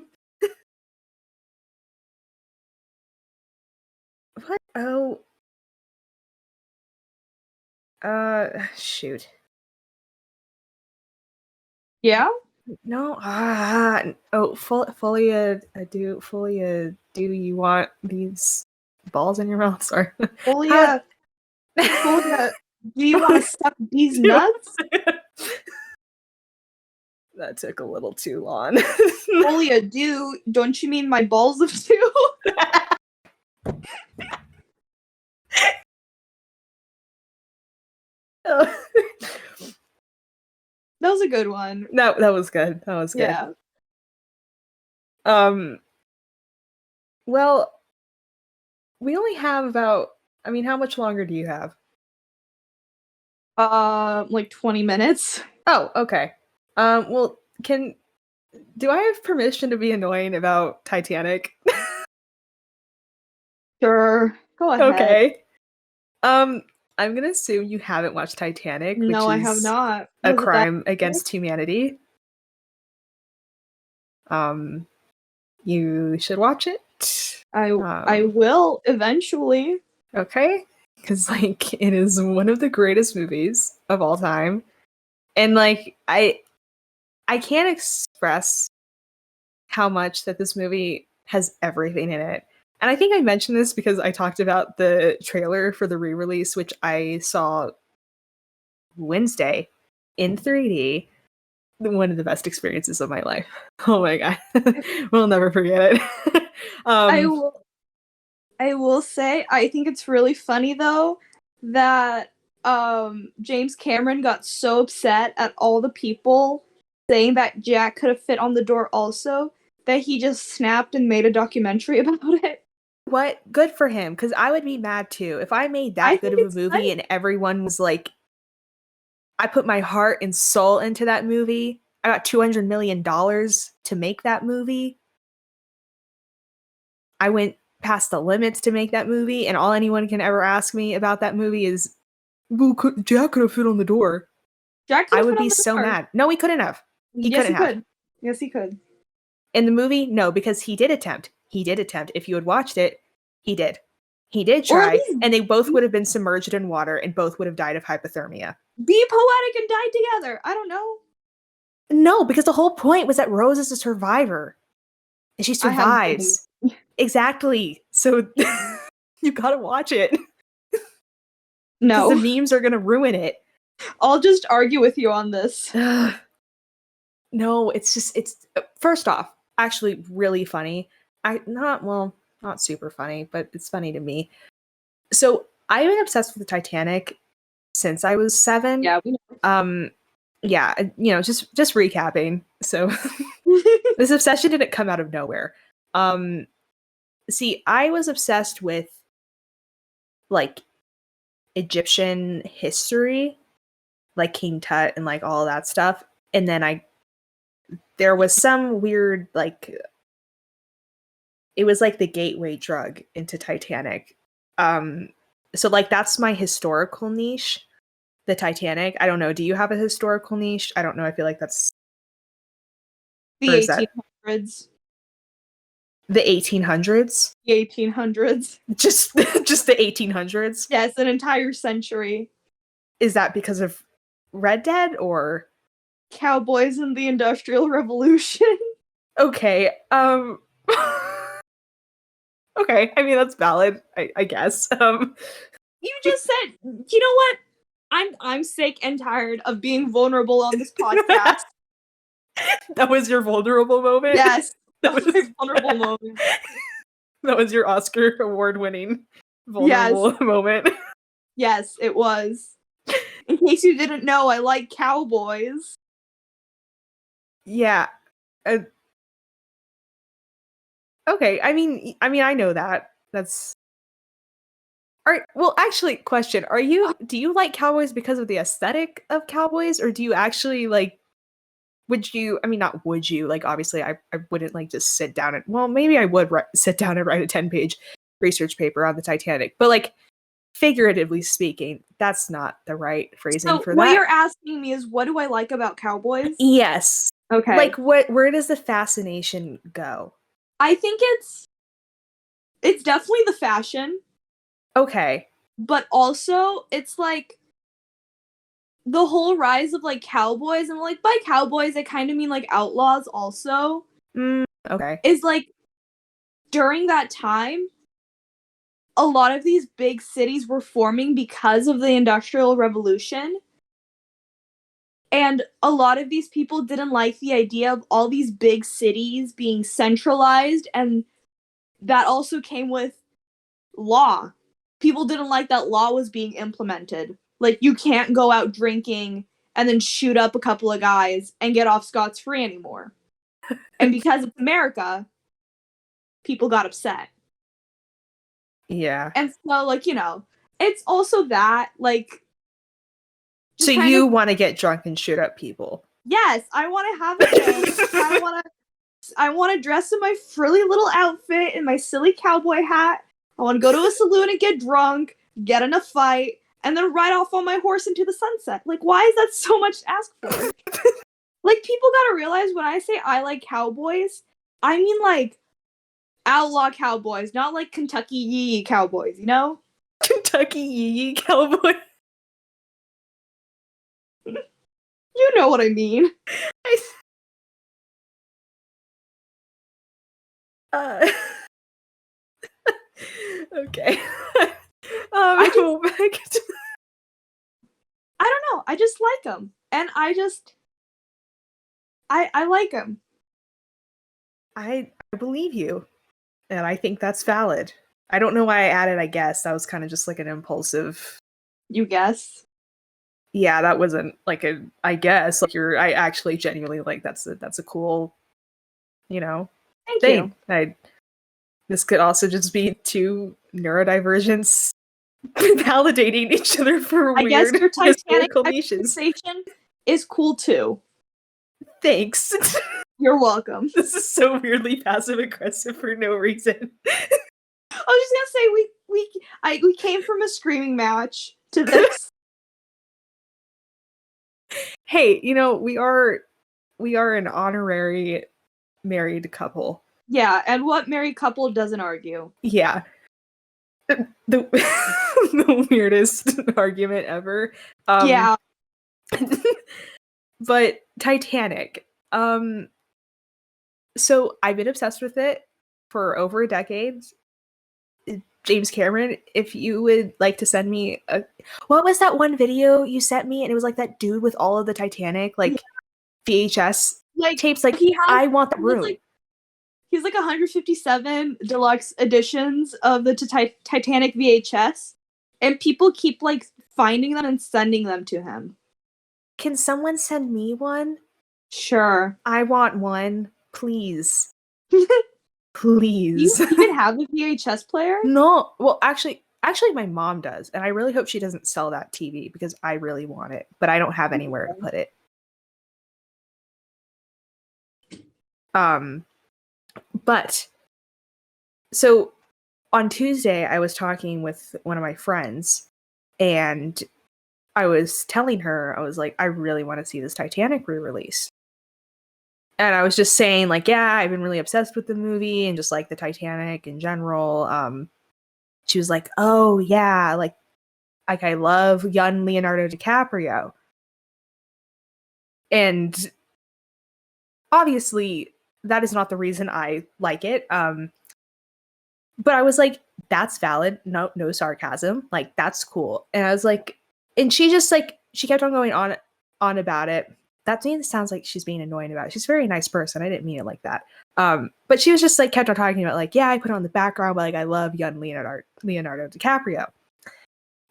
What? Oh. Shoot. Yeah? No. Fully do you want these balls in your mouth? Sorry. Folia. Do you want to suck these nuts? That took a little too long. Folia, don't you mean my balls of two? That was a good one. That was good. That was good. Yeah. Well, we only have about, I mean, how much longer do you have? Like 20 minutes. Oh, okay. Well, do I have permission to be annoying about Titanic? Sure. Go ahead. Okay. I'm gonna assume you haven't watched Titanic, which No, I is have not. a Was it crime that against humanity. You should watch it. I will eventually. Okay, because like it is one of the greatest movies of all time, and like I can't express how much that this movie has everything in it. And I think I mentioned this because I talked about the trailer for the re-release, which I saw Wednesday in 3D. One of the best experiences of my life. Oh my god. We'll never forget it. I will say I think it's really funny though that James Cameron got so upset at all the people saying that Jack could have fit on the door also that he just snapped and made a documentary about it. What? Good for him, because I would be mad too. If I made that good of a movie and everyone was like, I put my heart and soul into that movie. I got $200 million to make that movie. I went past the limits to make that movie, and all anyone can ever ask me about that movie is, well, Jack could have fit on the door. I would be so mad. No, he couldn't have. He couldn't have. Yes, he could. In the movie, no, because he did attempt. He did attempt. If you had watched it, he did. He did try, and they both would have been submerged in water, and both would have died of hypothermia. Be poetic and die together. I don't know. No, because the whole point was that Rose is a survivor, and she survives. Exactly. So you gotta watch it. No, the memes are gonna ruin it. I'll just argue with you on this. No, it's first off, actually really funny. Not super funny, but it's funny to me. So I've been obsessed with the Titanic since I was 7. Yeah, we Yeah, just recapping. So know. this obsession didn't come out of nowhere. See, I was obsessed with like Egyptian history, like King Tut and like all that stuff. And then there was some weird it was like the gateway drug into Titanic. So like that's my historical niche, the Titanic. I don't know. Do you have a historical niche? I don't know. I feel like that's The 1800s. The 1800s? The 1800s. Just the 1800s? Yes, an entire century. Is that because of Red Dead or Cowboys and the Industrial Revolution. Okay. Okay, I mean that's valid, I guess. You just said, you know what? I'm sick and tired of being vulnerable on this podcast. That was your vulnerable moment? Yes, that was my vulnerable moment. That was your Oscar award-winning vulnerable moment. Yes, it was. In case you didn't know, I like cowboys. Yeah. Okay, I mean I know that. That's well, actually, question: do you like cowboys because of the aesthetic of cowboys, or do you actually like? Would you? I mean, not would you? Like, obviously, I wouldn't like just sit down and. Well, maybe I would sit down and write a 10-page research paper on the Titanic, but like, figuratively speaking, that's not the right phrasing for that. What you're asking me is, what do I like about cowboys? Yes. Okay. Like, where does the fascination go? I think it's definitely the fashion. Okay. But also, it's like the whole rise of like cowboys, and like by cowboys I kind of mean like outlaws also. Okay. Is like during that time, a lot of these big cities were forming because of the Industrial Revolution. And a lot of these people didn't like the idea of all these big cities being centralized, and that also came with law. People didn't like that law was being implemented. Like, you can't go out drinking and then shoot up a couple of guys and get off scot-free anymore. And because it's America, people got upset. Yeah. And so, like, it's also that, like... So you want to get drunk and shoot up people? Yes, I want to have a day. I want to dress in my frilly little outfit and my silly cowboy hat. I want to go to a saloon and get drunk, get in a fight, and then ride off on my horse into the sunset. Like, why is that so much to ask for? Like, people gotta realize when I say I like cowboys, I mean, like, outlaw cowboys, not like Kentucky yee cowboys, you know? Kentucky yee cowboy? You know what I mean. Okay. I don't know. I just like them, and I like them. I believe you, and I think that's valid. I don't know why I added I guess. That was kind of just like an impulsive. You guess? Yeah, that wasn't like a I guess. Like I actually genuinely like that's a cool, Thank thing. you. This could also just be two neurodivergents validating each other for I guess weird your Titanic historical niches. conversation is cool too. Thanks. You're welcome. This is so weirdly passive aggressive for no reason. I was just gonna say we came from a screaming match to this. Hey, we are an honorary married couple. Yeah, and what married couple doesn't argue? Yeah. The the weirdest argument ever. Yeah. But Titanic. So I've been obsessed with it for over a decade. James Cameron, if you would like to send me what was that one video you sent me, and it was like that dude with all of the Titanic VHS tapes, I want the room. He's like 157 deluxe editions of the Titanic VHS, and people keep finding them and sending them to him. Can someone send me one? Sure. I want one, please. You Please. even have the VHS player? No. Well, actually, my mom does, and I really hope she doesn't sell that TV because I really want it, but I don't have anywhere to put it. But so on Tuesday, I was talking with one of my friends, and I was telling her, I was like, I really want to see this Titanic re-release. And I was just saying, like, yeah, I've been really obsessed with the movie and just like the Titanic in general. She was like, oh yeah, like I love young Leonardo DiCaprio. And obviously that is not the reason I like it. But I was like, that's valid. No sarcasm. Like, that's cool. And I was like, and she just like, she kept on going on about it. That sounds like she's being annoying about it. She's a very nice person. I didn't mean it like that. But she was just like, kept on talking about like, yeah, I put it on the background, but like, I love young Leonardo DiCaprio.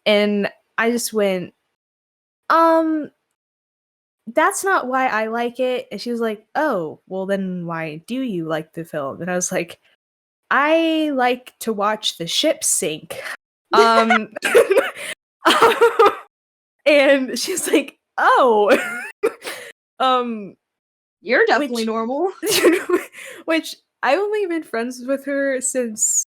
And I just went, that's not why I like it. And she was like, oh, well then why do you like the film? And I was like, I like to watch the ship sink. And she's like, oh. You're definitely normal. Which I've only been friends with her since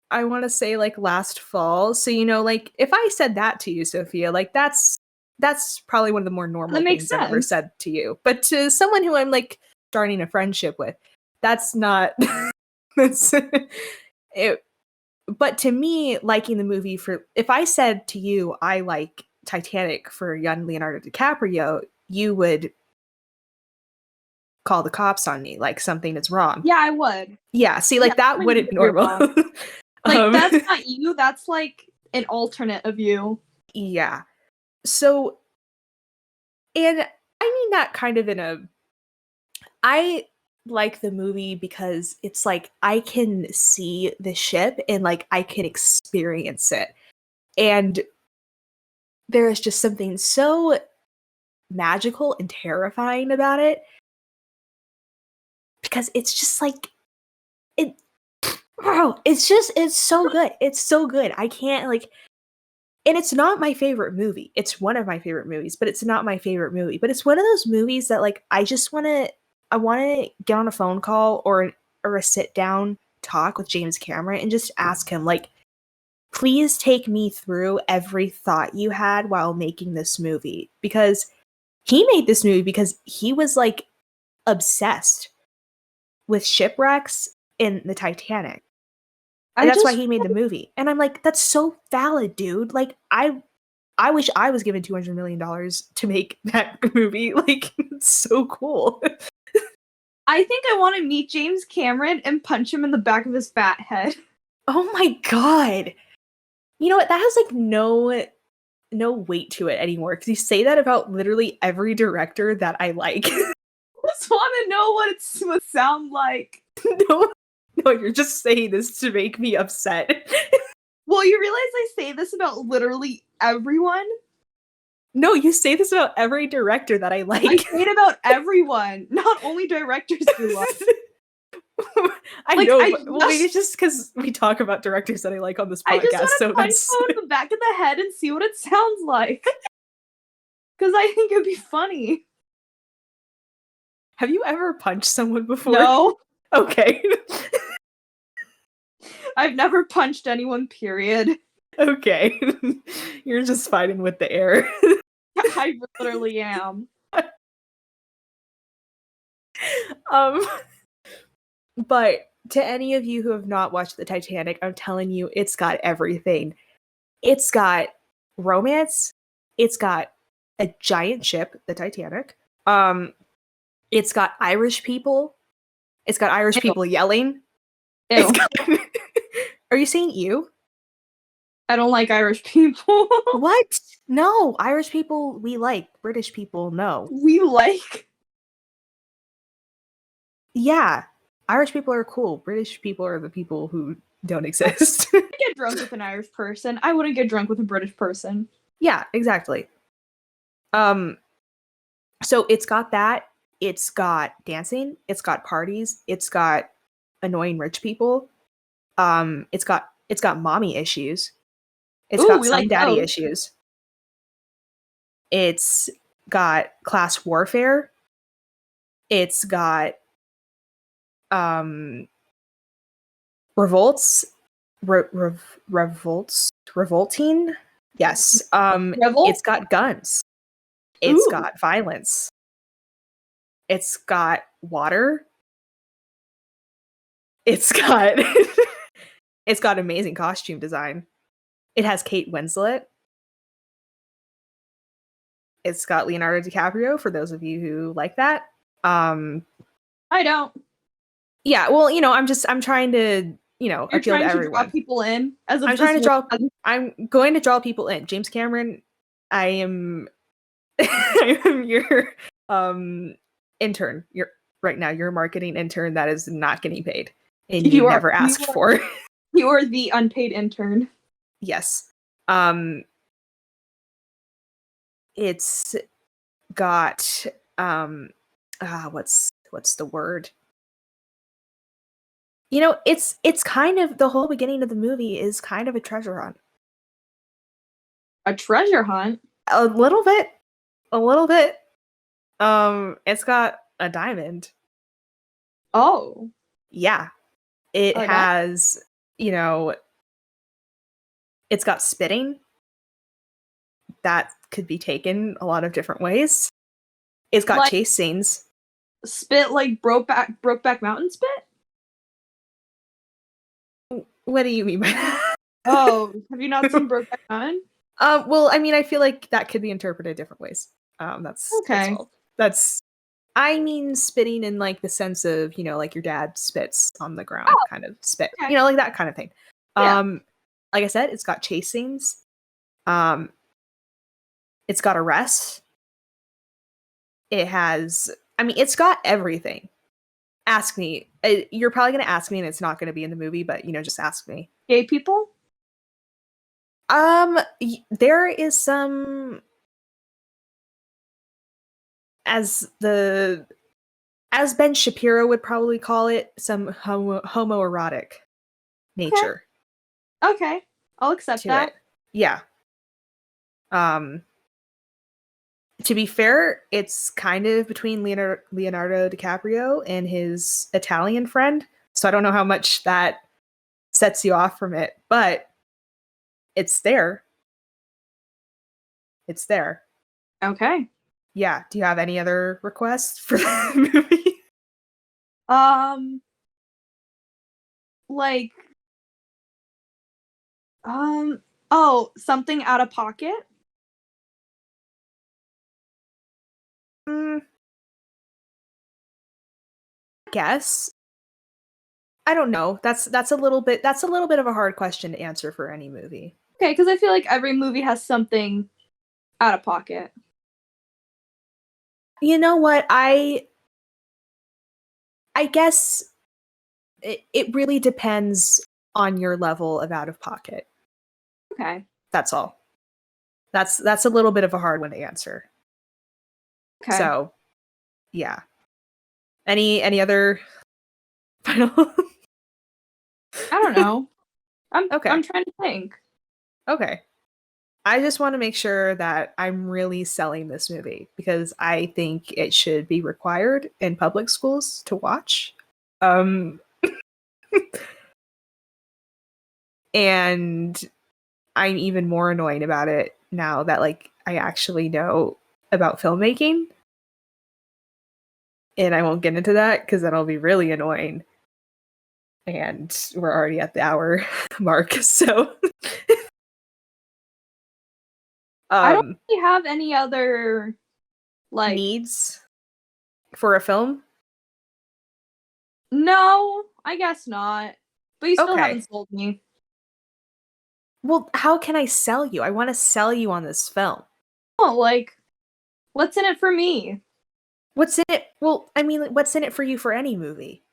I want to say like last fall. So, you know, like if I said that to you, Sophia, like that's probably one of the more normal things I've ever said to you. But to someone who I'm like starting a friendship with, that's not that's it. But to me, liking the movie if I said to you I like Titanic for young Leonardo DiCaprio, you would call the cops on me, like something is wrong. Yeah, I would. Yeah, see, like that wouldn't be normal. Like that's not you, that's like an alternate of you. Yeah. So, and I mean that kind of I like the movie because it's like I can see the ship and like I can experience it. And there is just something so magical and terrifying about it. Because it's just like it's so good. It's so good. I can't like, and it's not my favorite movie. It's one of my favorite movies, but it's not my favorite movie. But it's one of those movies that like I want to get on a phone call or a sit down talk with James Cameron and just ask him like, please take me through every thought you had while making this movie, because he made this movie because he was like obsessed with shipwrecks in the Titanic. And that's why he made the movie. And I'm like, that's so valid, dude. Like, I wish I was given $200 million to make that movie. Like, it's so cool. I think I want to meet James Cameron and punch him in the back of his fat head. Oh my god. You know what? That has like no weight to it anymore, because you say that about literally every director that I like. I just want to know what it would sound like. No, you're just saying this to make me upset. Well, you realize I say this about literally everyone? No, you say this about every director that I like. I say it about everyone, not only directors you like. I know, well, maybe it's just because we talk about directors that I like on this podcast. I just want to punch someone in the back of the head and see what it sounds like. Because I think it'd be funny. Have you ever punched someone before? No. Okay. I've never punched anyone, period. Okay. You're just fighting with the air. I literally am. But to any of you who have not watched the Titanic, I'm telling you, it's got everything. It's got romance. It's got a giant ship, the Titanic. It's got Irish people. It's got Irish people yelling. Ew. Are you saying ew? I don't like Irish people. What? No, Irish people we like. British people, no. We like? Yeah. Irish people are cool. British people are the people who don't exist. I get drunk with an Irish person. I wouldn't get drunk with a British person. Yeah, exactly. So it's got that. It's got dancing. It's got parties. It's got annoying rich people. It's got mommy issues. It's Ooh, got we some like daddy those. issues. It's got class warfare. It's got um revolts, revolting. Yes. It's Revel. got guns. It's Ooh, got violence. It's got water. It's got it's got amazing costume design. It has Kate Winslet. It's got Leonardo DiCaprio for those of you who like that. Um I don't. yeah, well, I'm trying to, You're appeal to trying to draw everyone. people in, as I'm if trying this to war draw hasn't. I'm going to draw people in. James Cameron, I am I am your intern. You're right now, you're a marketing intern that is not getting paid and you You are never you asked are for. you are the unpaid intern. Yes. Um it's got what's the word? It's kind of the whole beginning of the movie is kind of a treasure hunt. A treasure hunt. A little bit. A little bit. It's got a diamond. Oh, Yeah. It a di- has, you know, it's got spitting. That could be taken a lot of different ways. It's got like chase scenes. spit, like Brokeback Mountain spit. What do you mean by that? Oh, have you not seen Brokeback Mountain? Well, I mean, I feel like that could be interpreted different ways. That's Okay. all. That's I mean spitting in like the sense of, like your dad spits on the ground Oh, kind of spit. okay. Like that kind of thing. Yeah. Like I said, it's got chase scenes. Um it's got arrests. It's got everything. Ask me. You're probably going to ask me and it's not going to be in the movie, but just ask me. Gay people. There is some as the as Ben Shapiro would probably call it, some homoerotic Okay. nature Okay. I'll accept to it. that. Yeah. Um to be fair, it's kind of between Leonardo DiCaprio and his Italian friend. So I don't know how much that sets you off from it, but it's there. It's there. Okay. Yeah. Do you have any other requests for the movie? Um, like, oh, something out of pocket. Mm, I guess. I don't know. That's a little bit of a hard question to answer for any movie. Okay, because I feel like every movie has something out of pocket. You know what? I guess it really depends on your level of out of pocket. Okay. That's all. That's a little bit of a hard one to answer. Okay. So, yeah. Any other final? I don't know. Okay. I'm trying to think. Okay. I just want to make sure that I'm really selling this movie because I think it should be required in public schools to watch. Um and I'm even more annoyed about it now that like I actually know about filmmaking. And I won't get into that because that'll be really annoying. And we're already at the hour mark. So I don't um really have any other like. needs for a film. No, I guess not. But you still Okay. haven't sold me. Well, how can I sell you? I want to sell you on this film. Oh, like, what's in it for me? What's in it? Well, I mean, what's in it for you for any movie?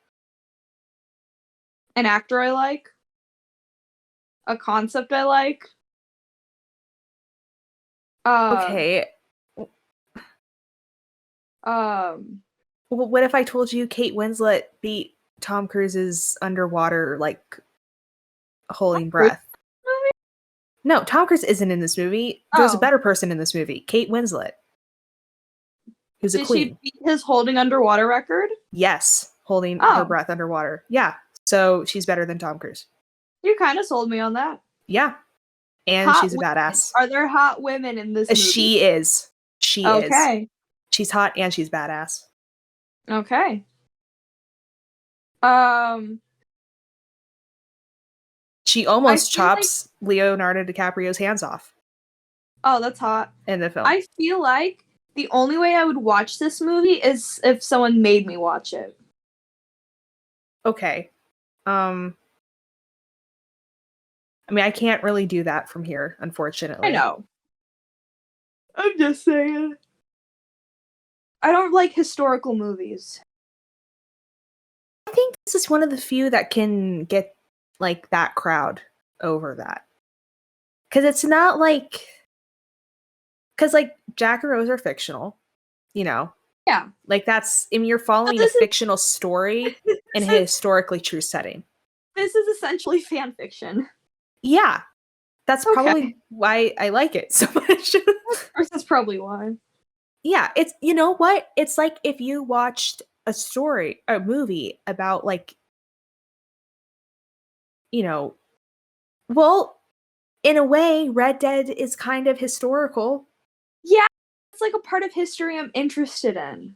An actor I like? A concept I like? Um, Okay. um, Well, what if I told you Kate Winslet beat Tom Cruise's underwater, like, holding Cruise breath? movie? No, Tom Cruise isn't in this movie. There's a Oh, better person in this movie, Kate Winslet, who's a did she queen. beat his holding underwater record? Yes, holding her Oh, breath underwater. Yeah, so she's better than Tom Cruise. you kind of sold me on that. Yeah, and Hot she's a women. badass. Are there hot women in this movie? She is. She is. Okay. She's hot and she's badass. Okay. Um, She I almost feel like, chops Leonardo DiCaprio's hands off oh, that's hot. in the film. I feel like the only way I would watch this movie is if someone made me watch it. Okay. I mean, I can't really do that from here, unfortunately. I know. I'm just saying. I don't like historical movies. I think this is one of the few that can get like that crowd over that. Cause it's not like like Jack and Rose are fictional, you know. Yeah. Like that's I mean you're following a this is- fictional story in a historically true setting. This is essentially fan fiction. Yeah. That's Okay. probably why I like it so much. That's probably why. Yeah, it's you know what? It's like if you watched a movie about like you know, well, in a way, Red Dead is kind of historical. Yeah, it's like a part of history I'm interested in.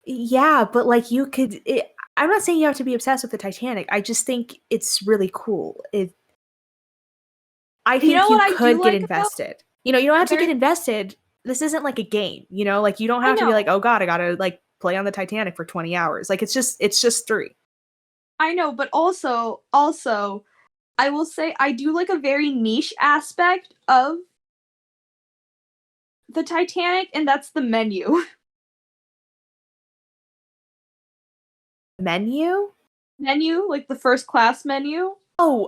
Yeah, but like I'm not saying you have to be obsessed with the Titanic. I just think it's really cool. I think you What I could do get like invested. You know, you don't have to There- get invested. This isn't like a game, you know? Like you don't I have to be like, know. "Oh god, I got to like play on the Titanic for 20 hours." Like it's just 3. I know, but also, I will say I do like a very niche aspect of the Titanic, and that's the menu. Menu? Menu, like the first class menu. Yeah,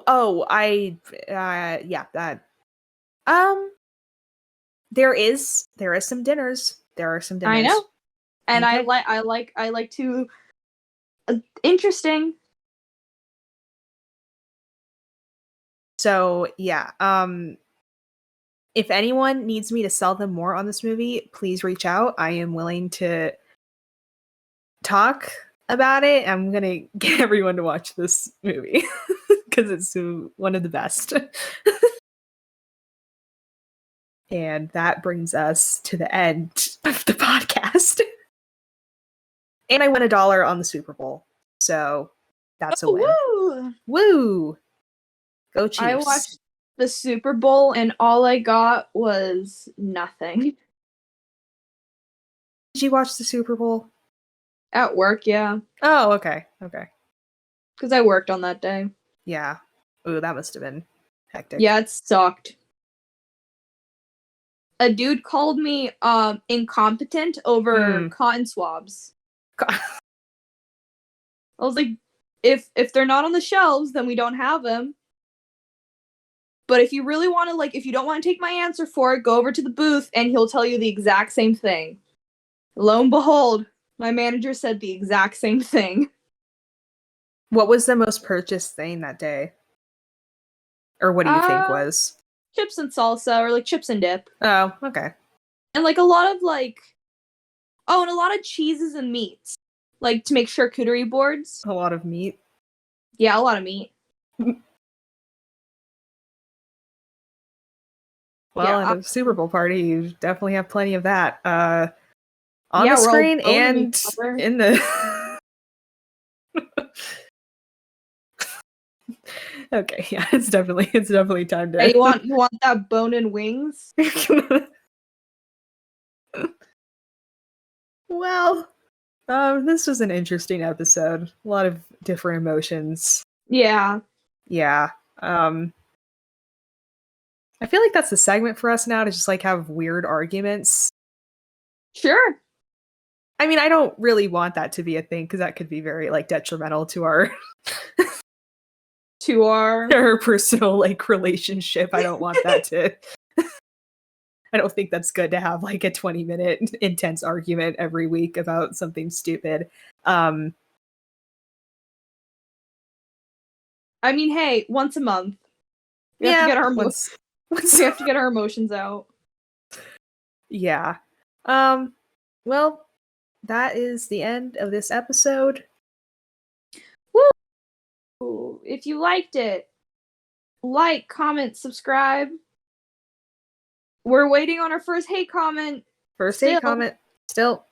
that there is some dinners. There are some dinners. I know, and Okay. I like to interesting. So, yeah, if anyone needs me to sell them more on this movie, please reach out. I am willing to talk about it. I'm going to get everyone to watch this movie because it's one of the best. And that brings us to the end of the podcast. And I won $1 on the Super Bowl. So that's a win. Woo! Woo! Go Chiefs. I watched the Super Bowl, and all I got was nothing. Did you watch the Super Bowl? At work, yeah. Oh, okay. Okay. Because I worked on that day. Yeah. Ooh, that must have been hectic. Yeah, it sucked. A dude called me incompetent over cotton swabs. I was like, if they're not on the shelves, then we don't have them. But if you really want to, like, if you don't want to take my answer for it, go over to the booth and he'll tell you the exact same thing. Lo and behold, my manager said the exact same thing. What was the most purchased thing that day? Or what do you think was? Chips and salsa, or like chips and dip. Oh, okay. And like a lot of like, and a lot of cheeses and meats. Like to make charcuterie boards. A lot of meat. Yeah, a lot of meat. Well, yeah, at a Super Bowl party, you definitely have plenty of that. On the screen and in the Okay, yeah, it's definitely time to. Hey, you want that bone and wings? Well, this was an interesting episode. A lot of different emotions. Yeah. Yeah. I feel like that's the segment for us now to just like have weird arguments. Sure. I mean, I don't really want that to be a thing because that could be very like detrimental to our our personal like relationship. I don't want that to I don't think that's good to have like a 20-minute intense argument every week about something stupid. I mean, hey, once a month. We have to get our we have to get our emotions out. Yeah. Well, that is the end of this episode. Woo! If you liked it, like, comment, subscribe. We're waiting on our first hate comment. Hate comment. Still.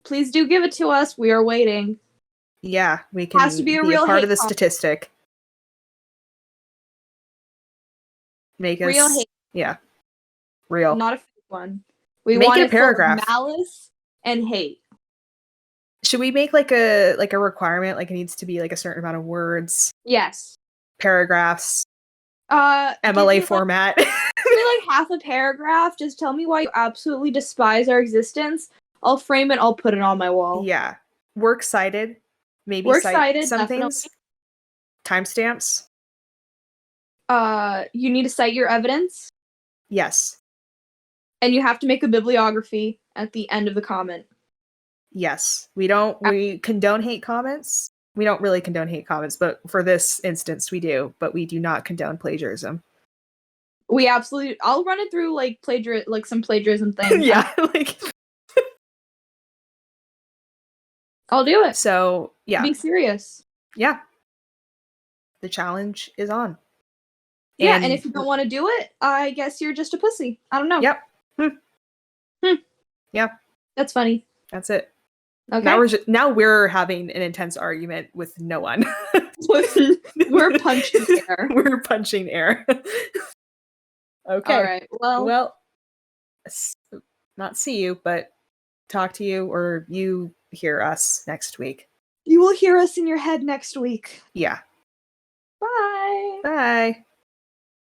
Please do give it to us. We are waiting. Yeah, we can Has to be a real part of the comment. statistic. Make us real hate. Yeah. Real. Not a fake one. We make want it a paragraph. Malice and hate. Should we make like a requirement? Like it needs to be like a certain amount of words. Yes. Paragraphs. MLA format. Give me like half a paragraph. Just tell me why you absolutely despise our existence. I'll frame it. I'll put it on my wall. Yeah. Works cited. Maybe Works cite cited, some definitely. things. Timestamps. You need to cite your evidence. Yes. And you have to make a bibliography at the end of the comment. Yes. We condone hate comments. We don't really condone hate comments, but for this instance we do, but we do not condone plagiarism. We absolutely I'll run it through like some plagiarism things. Yeah, like I'll do it. So, yeah. Be serious. Yeah. The challenge is on. Yeah, and if you don't want to do it, I guess you're just a pussy. I don't know. Yep. Yeah. That's funny. That's it. Okay. Now we're having an intense argument with no one. We're punching air. We're punching air. Okay. All right. Well, not see you, but talk to you, or you hear us next week. You will hear us in your head next week. Yeah. Bye. Bye.